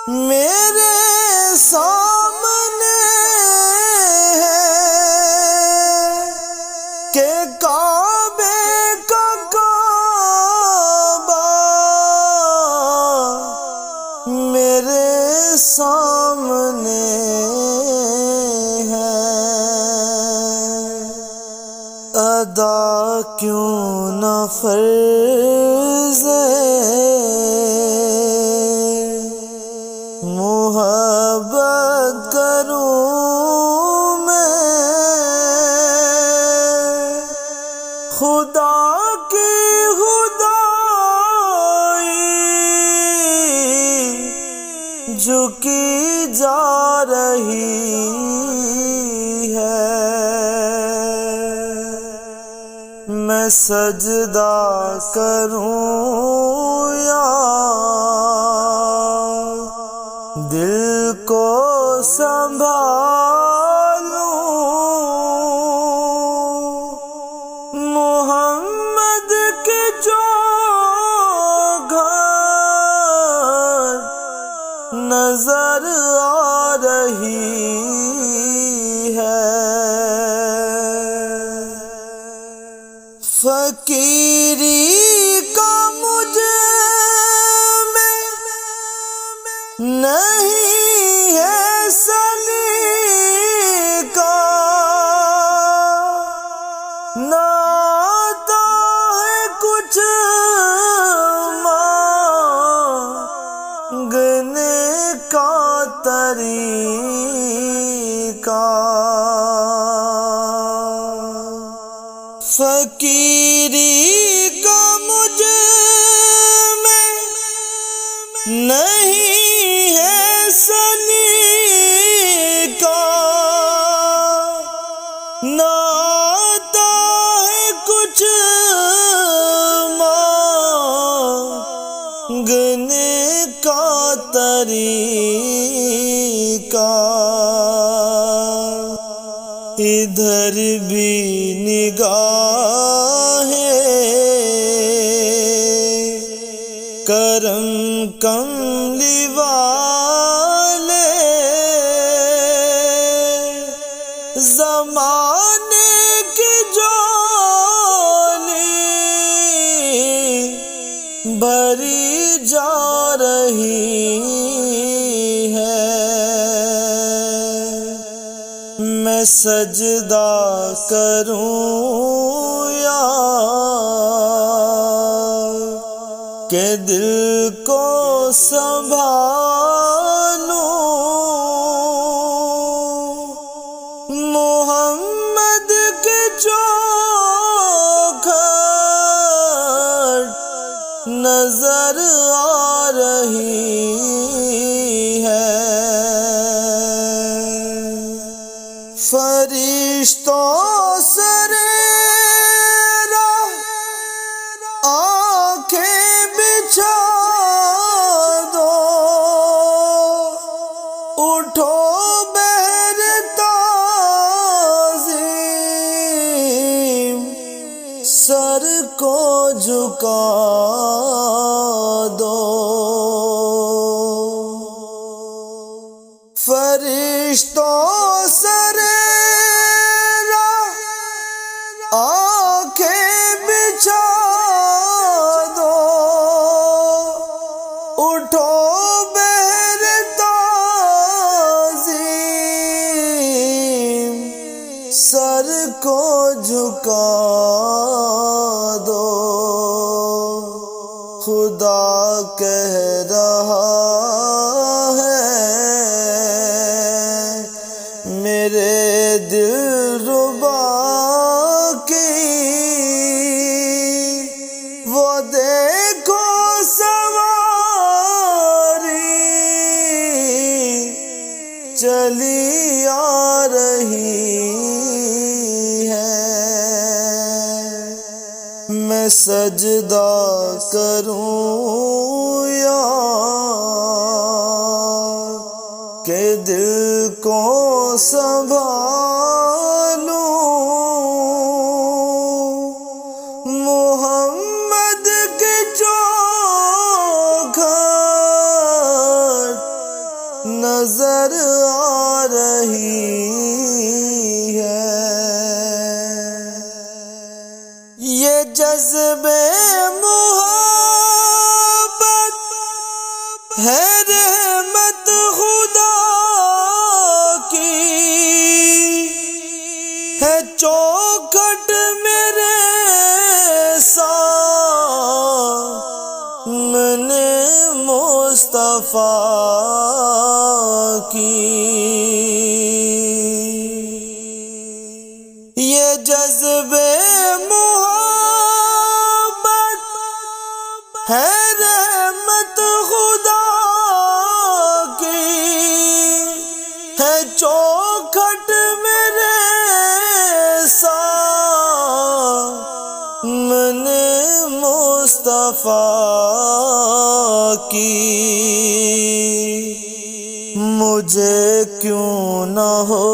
میرے سامنے ہے کہ کعبے کا کعبہ میرے سامنے ہے، ادا کیوں نہ فرض محبت کروں میں، خدا کی خدائی جو کی جا رہی ہے، میں سجدہ کروں یا دل کو سنبھالوں، محمد کے جو گھر نظر آ رہی ہے، فقیری کا مجھے میں نہیں ہے سلیقہ، نہ آتا ہے کچھ مانگنے کا طریقہ، فقیری کا مجھے میں نہیں ہے سلیقہ، نہ آتا ہے کچھ مانگنے کا طریقہ، ادھر بھی نگاہیں کرم کملی والے، زمانے کی جولی بھری جا رہی ہے، میں سجدہ کروں یا کہ دل کو سنبھالوں، محمد کے چوکھٹ نظر آ رہی ہے، فرشتوں سر راہ آنکھیں بچھا دو، اٹھو بہر تعظیم سر کو جھکا دو، فرشتوں سر راہ آنکھیں بچھا دو، اٹھو بہر تعظیم سر کو جھکا دو، خدا کہہ رہا ہے میرے دل ربا کی، وہ دیکھو سواری چلی آ رہی ہے، میں سجدہ کروں یا کہ دل کو سنبھالوں، محمد کے چوکھٹ نظر آ رہی ہے۔ یہ جذبے محبت ہے رحمت خدا کی، ہے چوکھٹ میرے سامنے مصطفیٰ کی۔ یہ جذبے محبت ہے رحمت خدا کی، ہے چوکھٹ میرے سامنے مصطفیٰ کی۔ مجھے کیوں نہ ہو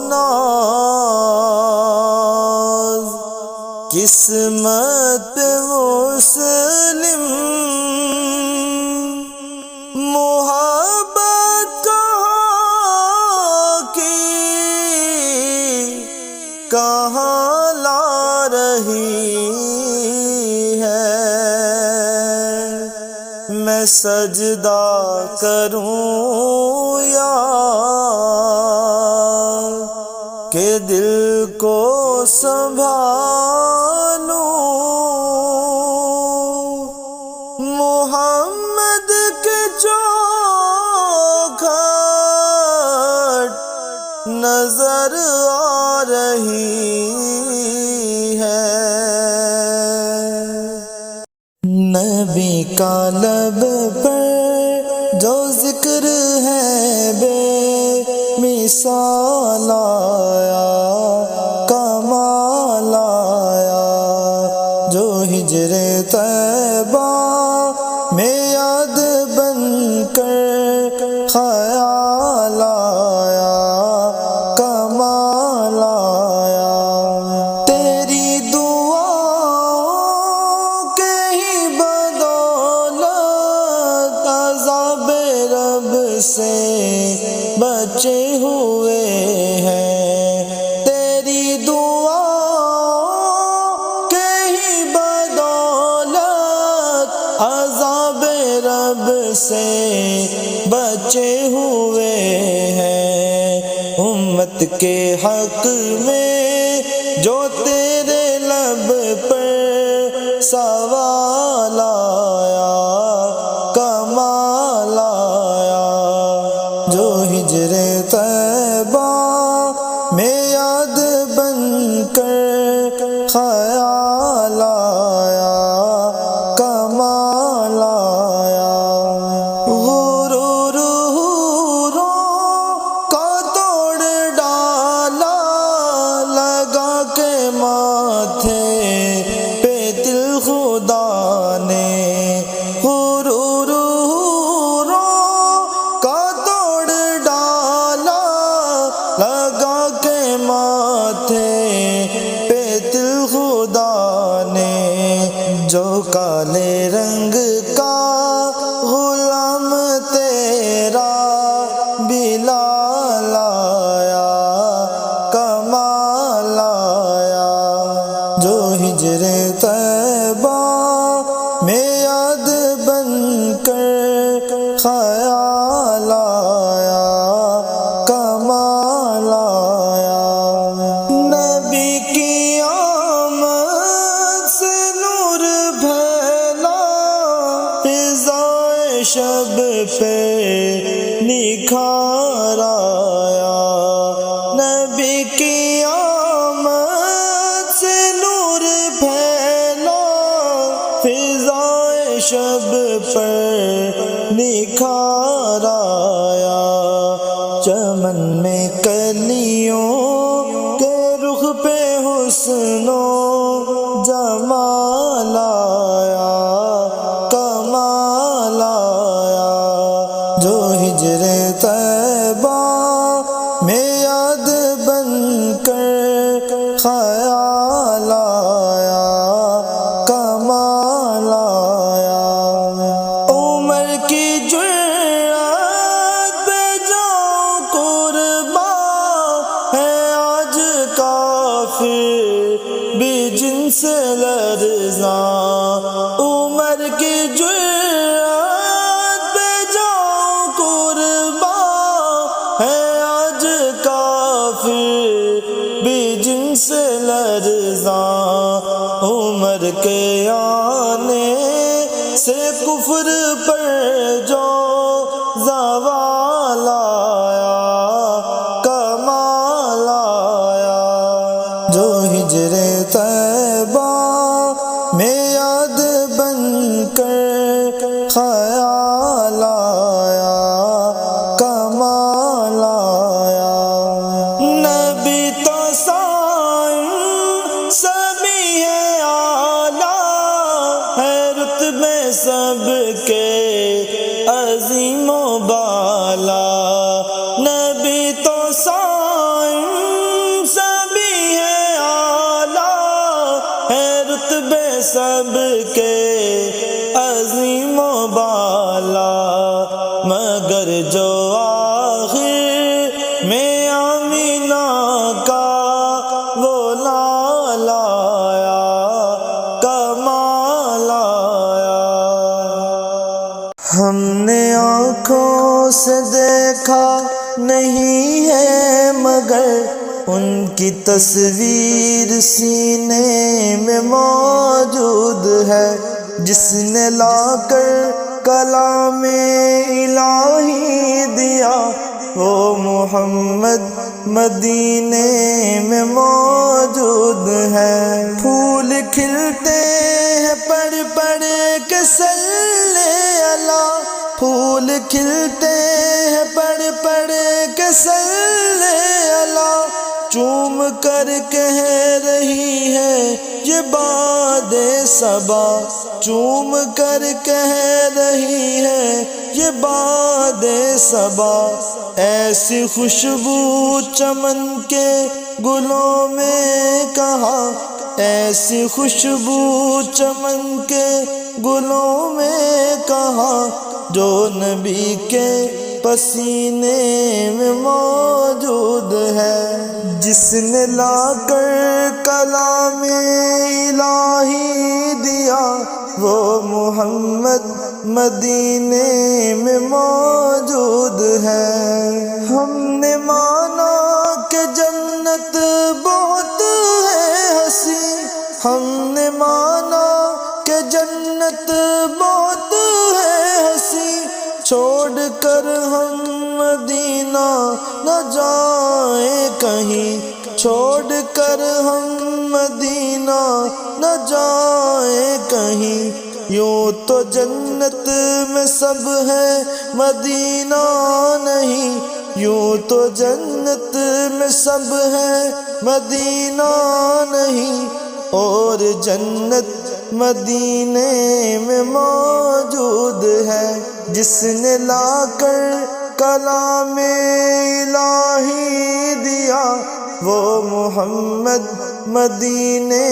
ناز قسمت مسلم، محبت کہاں کی کہاں لا رہی ہے۔ میں سجدہ کروں یا کہ دل کو سنبھالوں، محمد کے چوکھٹ نظر آ رہی ہے۔ نبی کا لب پر جو ذکر ہے بے مثال آیا، کمال آیا، جو ہجر طیبہ میں یاد بن کر خیال آیا، کمال آیا۔ تیری دعاؤں کے ہی بدولت عذاب رب سے بچے ہوئے ہیں، تیری دعاؤں کے ہی بدولت عذاب رب سے بچے ہوئے ہیں۔ امت کے حق میں جو تیرے لب پر سوال آیا، کمال آیا، جو ہجر طیبہ میں یاد بن کر خیال آیا، کمال آیا۔ غرور کا توڑ ڈالا لگا کے ماتھے پہ دل خدا نے، غرور کا توڑ ڈالا لگا کے ماتھے پہ دل خدا نے۔ جو کالے رنگ کا غلام تیرا بلال آیا، کمال آیا، جو ہجر طیبہ میں یاد بن کر خیال آیا، کمال آیا۔ نبی کی آمد سے نور پھیلا، فضائے شب پہ نکھار آیا، نبی کی آمد سے نور پھیلا، فضائے شب پر نکھار آیا۔ چمن میں کلیوں کے رخ پہ حسن و جمال آیا، کمال آیا، جو ہجر طیبہ میں یاد بن کر خیال آیا، کمال آیا۔ عمر کی جرأت کے آنے سے کفر پر جو زوال آیا، کمال آیا، جو ہجر طیبہ میں یاد بن کر خیال آیا، کمال آیا۔ نبی تو سائن سبھی ہے اعلیٰ، ہے رتبے سب کے عظیم و بالا۔ نبی تو سائن سبھی ہے اعلیٰ، ہے رتبے سب کے عظیم و بالا، مگر جو آخر میں آمینہ کا وہ لال آیا، کمال آیا۔ ہم نے آنکھوں سے دیکھا نہیں ہے مگر ان کی تصویر سینے میں موجود ہے، جس نے لا کر کلام الہی دیا، وہ محمد مدینے میں موجود ہے۔ پھول کھلتے ہیں پڑھ پڑھ کے صلی اللہ، پھول کھلتے ہیں پڑھ پڑھ کے صلی اللہ، چوم کر کہہ رہی ہے یہ باد صبا، چوم کر کہہ رہی ہے یہ باد صبا، ایسی خوشبو چمن کے گلوں میں کہاں، ایسی خوشبو چمن کے گلوں میں کہاں، جو نبی کے پسینے میں موجود ہے، جس نے لا کر کلام الہی دیا، وہ محمد مدینے میں موجود ہے۔ ہم نے مانا کہ جنت بہت ہے ہنسی، ہم نے مانا کہ جنت بہت ہے ہنسی، چھوڑ کر ہم مدینہ نہ جائیں کہیں، چھوڑ کر ہم مدینہ نہ جائیں کہیں، یوں تو جنت میں سب ہے مدینہ نہیں، یوں تو جنت میں سب ہے مدینہ نہیں، اور جنت مدینے میں موجود ہے، جس نے لا کر کلام الہی دیا، وہ محمد مدینے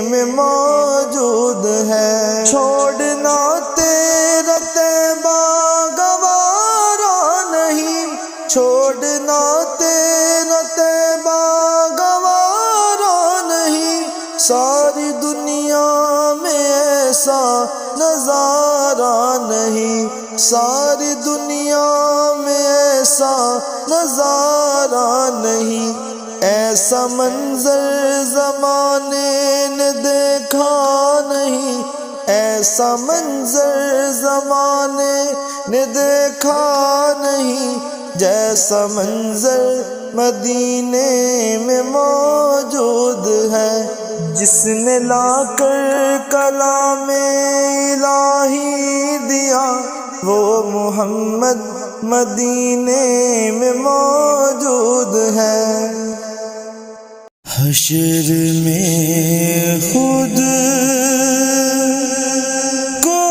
میں موجود ہے۔ چھوڑنا تیرا طیبہ گوارا نہیں، چھوڑنا تیرا طیبہ گوارا نہیں، ساری دنیا میں ایسا نظارہ نہیں، ساری دنیا میں ایسا نظارہ نہیں، ایسا منظر زمانے نے دیکھا نہیں، ایسا منظر زمانے نے دیکھا نہیں، جیسا منظر مدینے میں موجود ہے، جس نے لا کر کلام الہی دیا، وہ محمد مدینے میں موجود ہے۔ حشر میں خود کو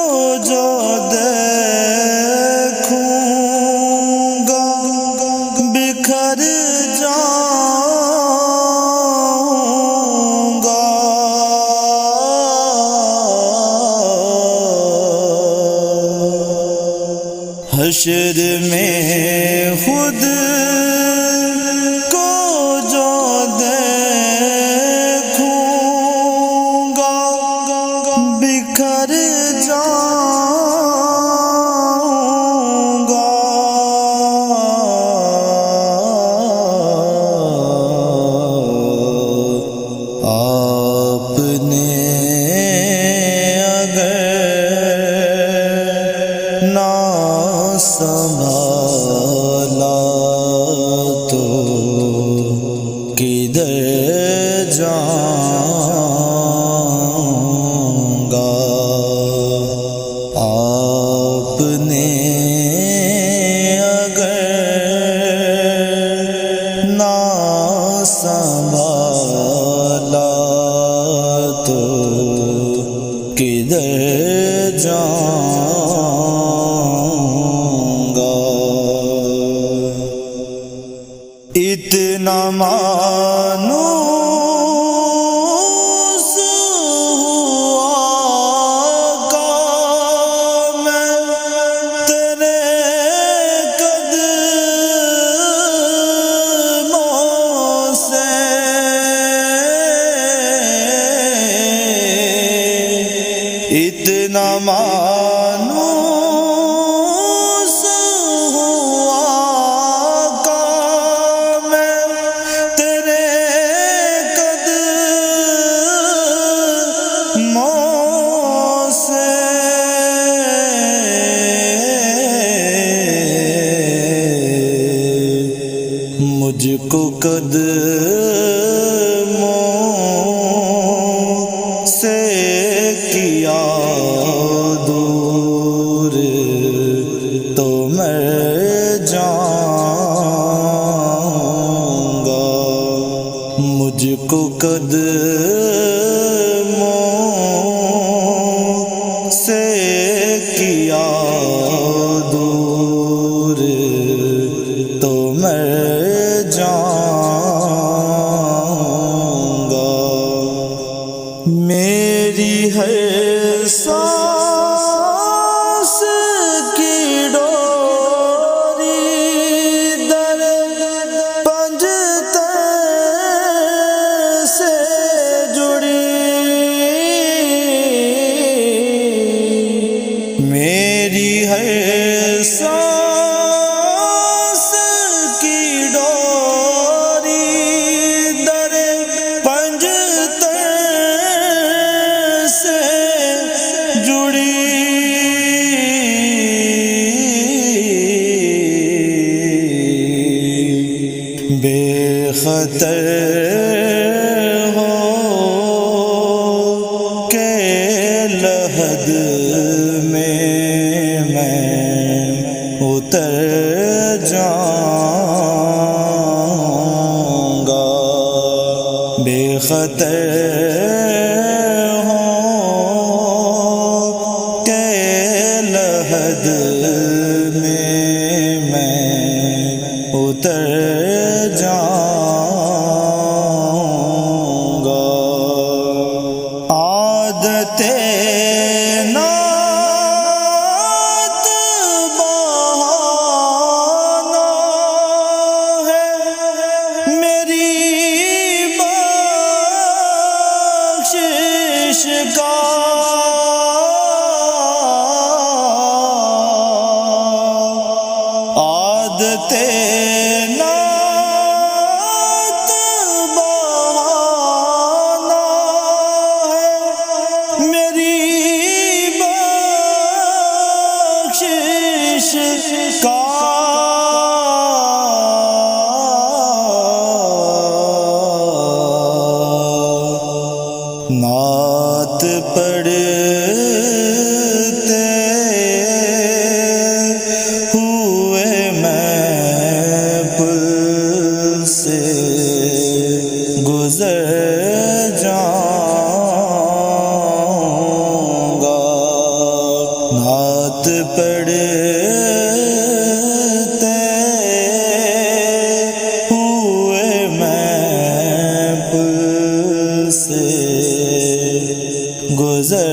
جو دیکھوں گا بکھر جاؤں گا، حشر میں خود کو جو دیکھوں گا بکھر جاؤں گا، آپ نے سنبھالا تو کدھر جاؤں گا، آپ نے اگر نہ سنبھالا تو کدھر جاؤں گا۔ اتنا مانوس ہوا کہ میں تیرے قدموں سے، اتنا مانوس ہوا کہ میں تیرے قدموں سے، مجھ کو قدموں سے کیا دور تو میں جاؤں گا، مجھ کو قدموں سے کیا دور تو میں جاؤں گا۔ میری ہر سانس کی ڈوری در پنجتن سے جڑی، میری ہر سانس کی ڈوری در پنجتن سے جڑی، بے خطر ہو کے لحد میں اتر جاؤں گا، بے خطر ہو کہ لحد میں اتر جاؤں گا۔ عادت نعت بہانا ہے میری بخشش کا، عادت نعت بہانا ہے میری بخشش کا، نعت پڑھتے ہوئے میں پل سے گزر جاؤں گا، نعت پڑھتے ہوئے میں پل سے گزر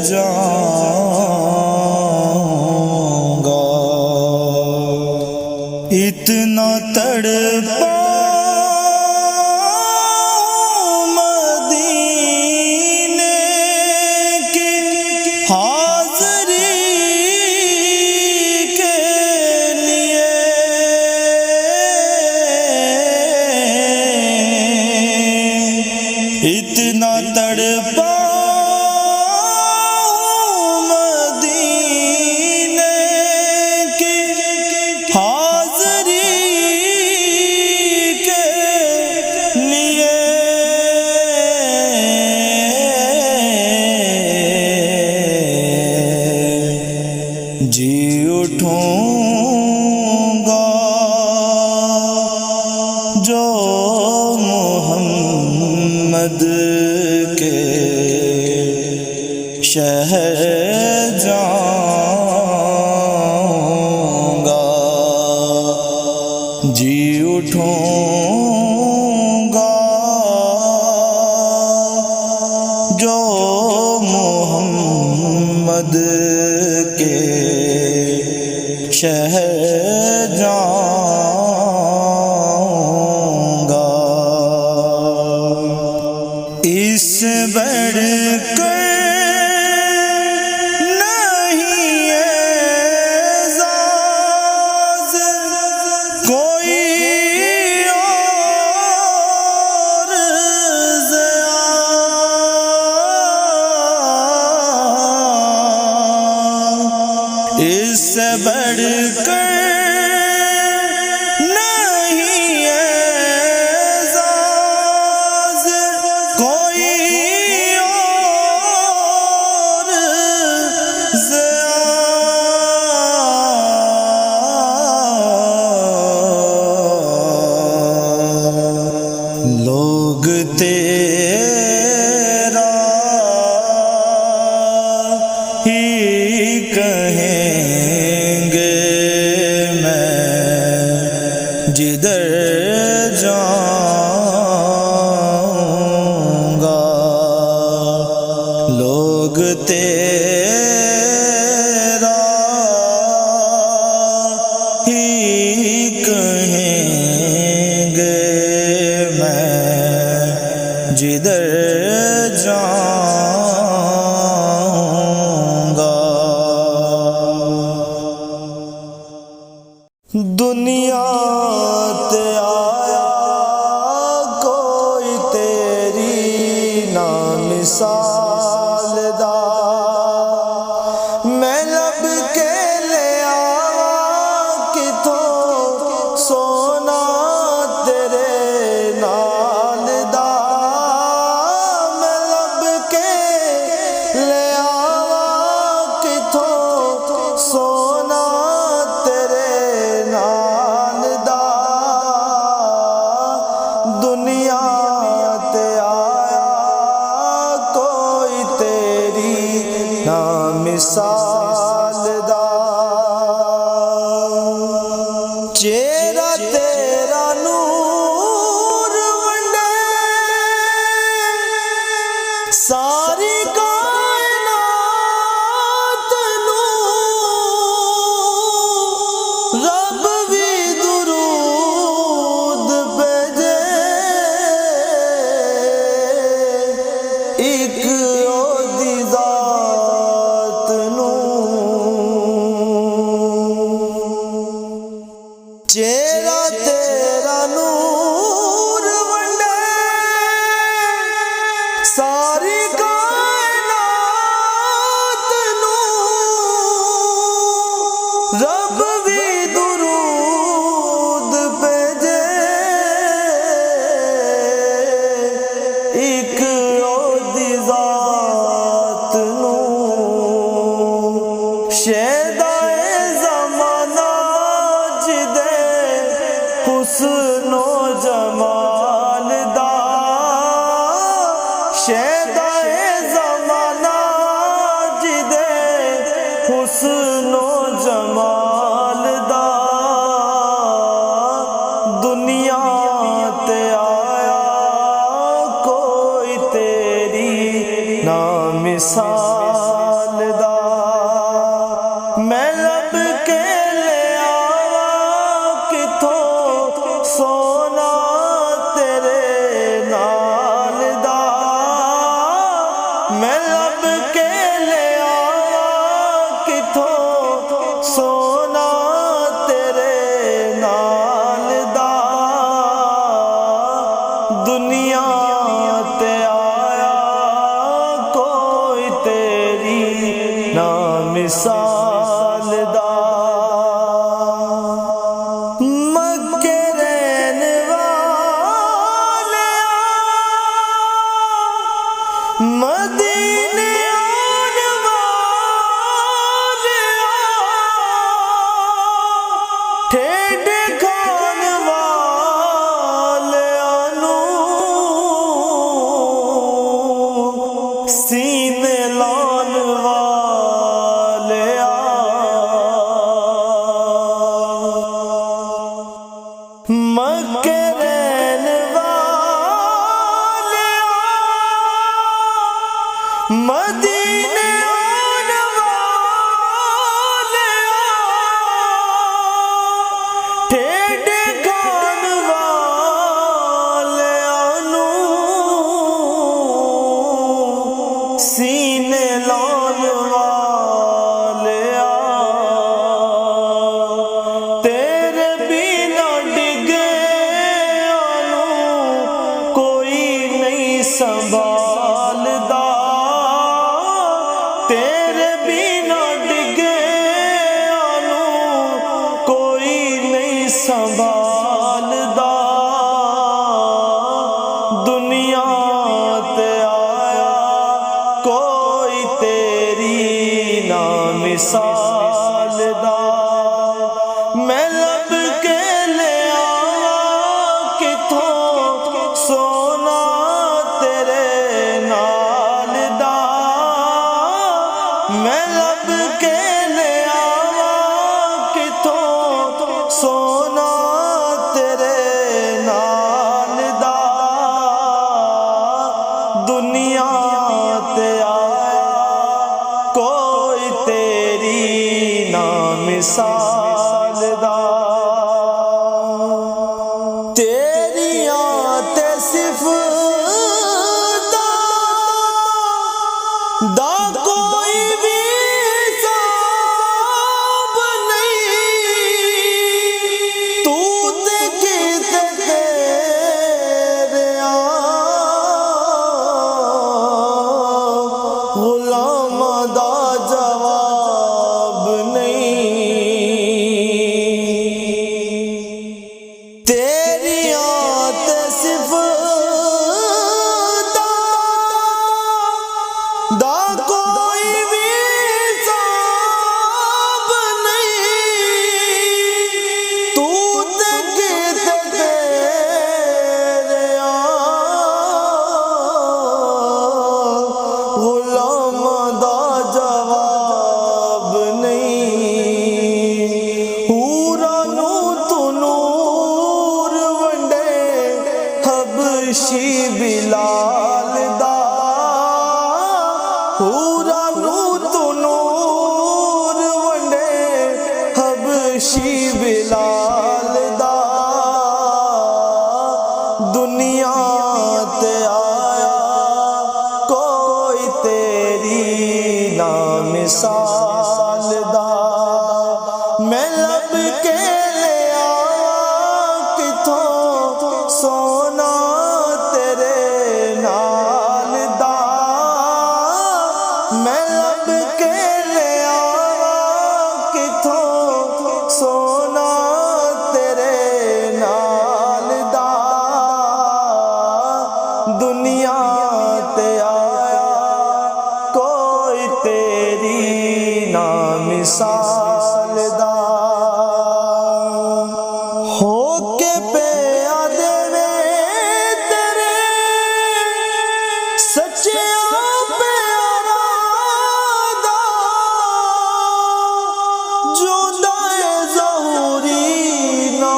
جاؤں گا۔ اتنا تڑپا مدینے کی حاضری کے لیے، اتنا تڑپا مدینے اٹھوں گا جو محمد کے شہر جاؤں گا، جی اٹھوں گا جو محمد کے شہر جاؤں گا۔ اس بڑھ کر نہیں اعزاز کوئی اور زیادہ، اس سے بڑھ کر نہیں اعزاز کوئی اور زیادہ، لوگ تیرا ہی کہیں گے میں جدھر جاؤں گا، لوگ تیرا ہی کہیں گے میں جدھر جاؤں گا۔ دنیا تے آیا کوئی تیری نا مثال دا، میں لب کے لے آواں کتھوں سونا تیرے نال دا، میں لب کے لے آواں کتھوں سونا تیرے نال دا، دنیا تے آیا کوئی تیری نا مثال دا، چہرہ تیرا نور ونڈے ساری کائنات نوں، رب بھی درود بھیجے ایک اودی ذات نوں، چہرہ تیرا نور ونڈے ساری کائنات نوں، رب بھی درود بھیجے ایک اودی ذات نوں، شہدائے زمانہ جدے حسن و جمال دا، شہدائے زمانہ جدے حسن و جمال دا، دنیا تے آیا کوئی تیری نا مثال دا، میں لب کے لے آواں کتھوں سونا ٹھیڈ کھان والیاں نوں سینے لان والیاں مکے رہن والیاں مدینے آن والیاں ٹھیڈ کھان والیاں نوں سینے لان والیاں تیرے بنا ڈگے آنوں کوئی نہیں سنبھالدا تیرے بنا ڈگے آنوں کوئی نہیں سنبھالدا دنیا تے آیا کوئی تیری نا مثال دا میں لب کے لے آواں کتھوں سونا تیرے نال دا میں لب کے لے آواں کتھوں سونا تیرے نال دا دنیا تے آیا کوئی تیری نا مثال دا تیریاں تے صفتاں دا کوئی بھی حساب نہیں تو تے کیتے تیریاں غلاماں دا جواب نہیں تیریاں تے صفتاں دا کوئی بھی حساب نہیں تو تے کیتے تیریاں غلاماں دا جواب نہیں حوراں نوں تو نور ونڈے حبشی بلال دا حوراں نوں تو نور ونڈے حبشی بلال دا دنیا تے آیا کوئی تیری نا مثال دا میں لب کے لے آواں کتھوں سونا تیرے نال دا میں لب کے لے آواں کتھوں سونا تیرے نال دا دنیا تے آیا کوئی تیری نا مثال دا ہو کے پیادے میں تیرے سچے پیارا دا جوندہ ظہوری نا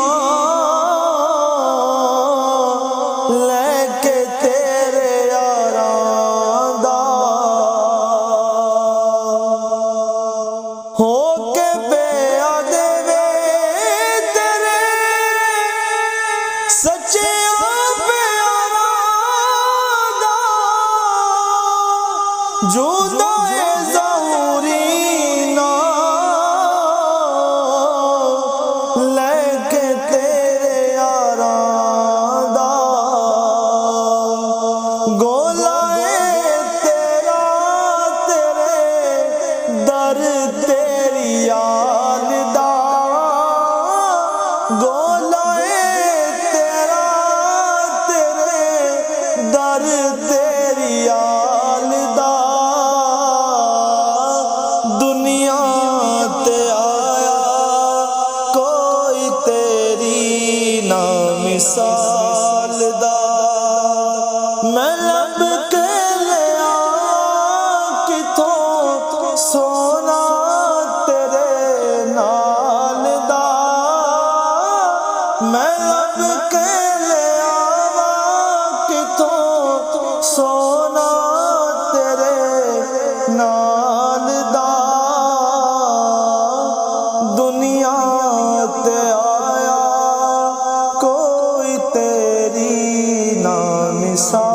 لے کے تیرے یاراں دا ہو کے پیادے میں تیرے سچے پیارا دا جوندہ ظہوری نا لے کے تیرے یاراں دا گولا تیرا تیرے در تیری یاد دا گولا تیرا تیرے در تیری یاد دا مثال دا میں لب کے لیا کتوں سونا تیرے نال دا میں لب کے لیا کتوں سونا تیرے نال دا دنیا تے آیا کوئی تیری نا مثال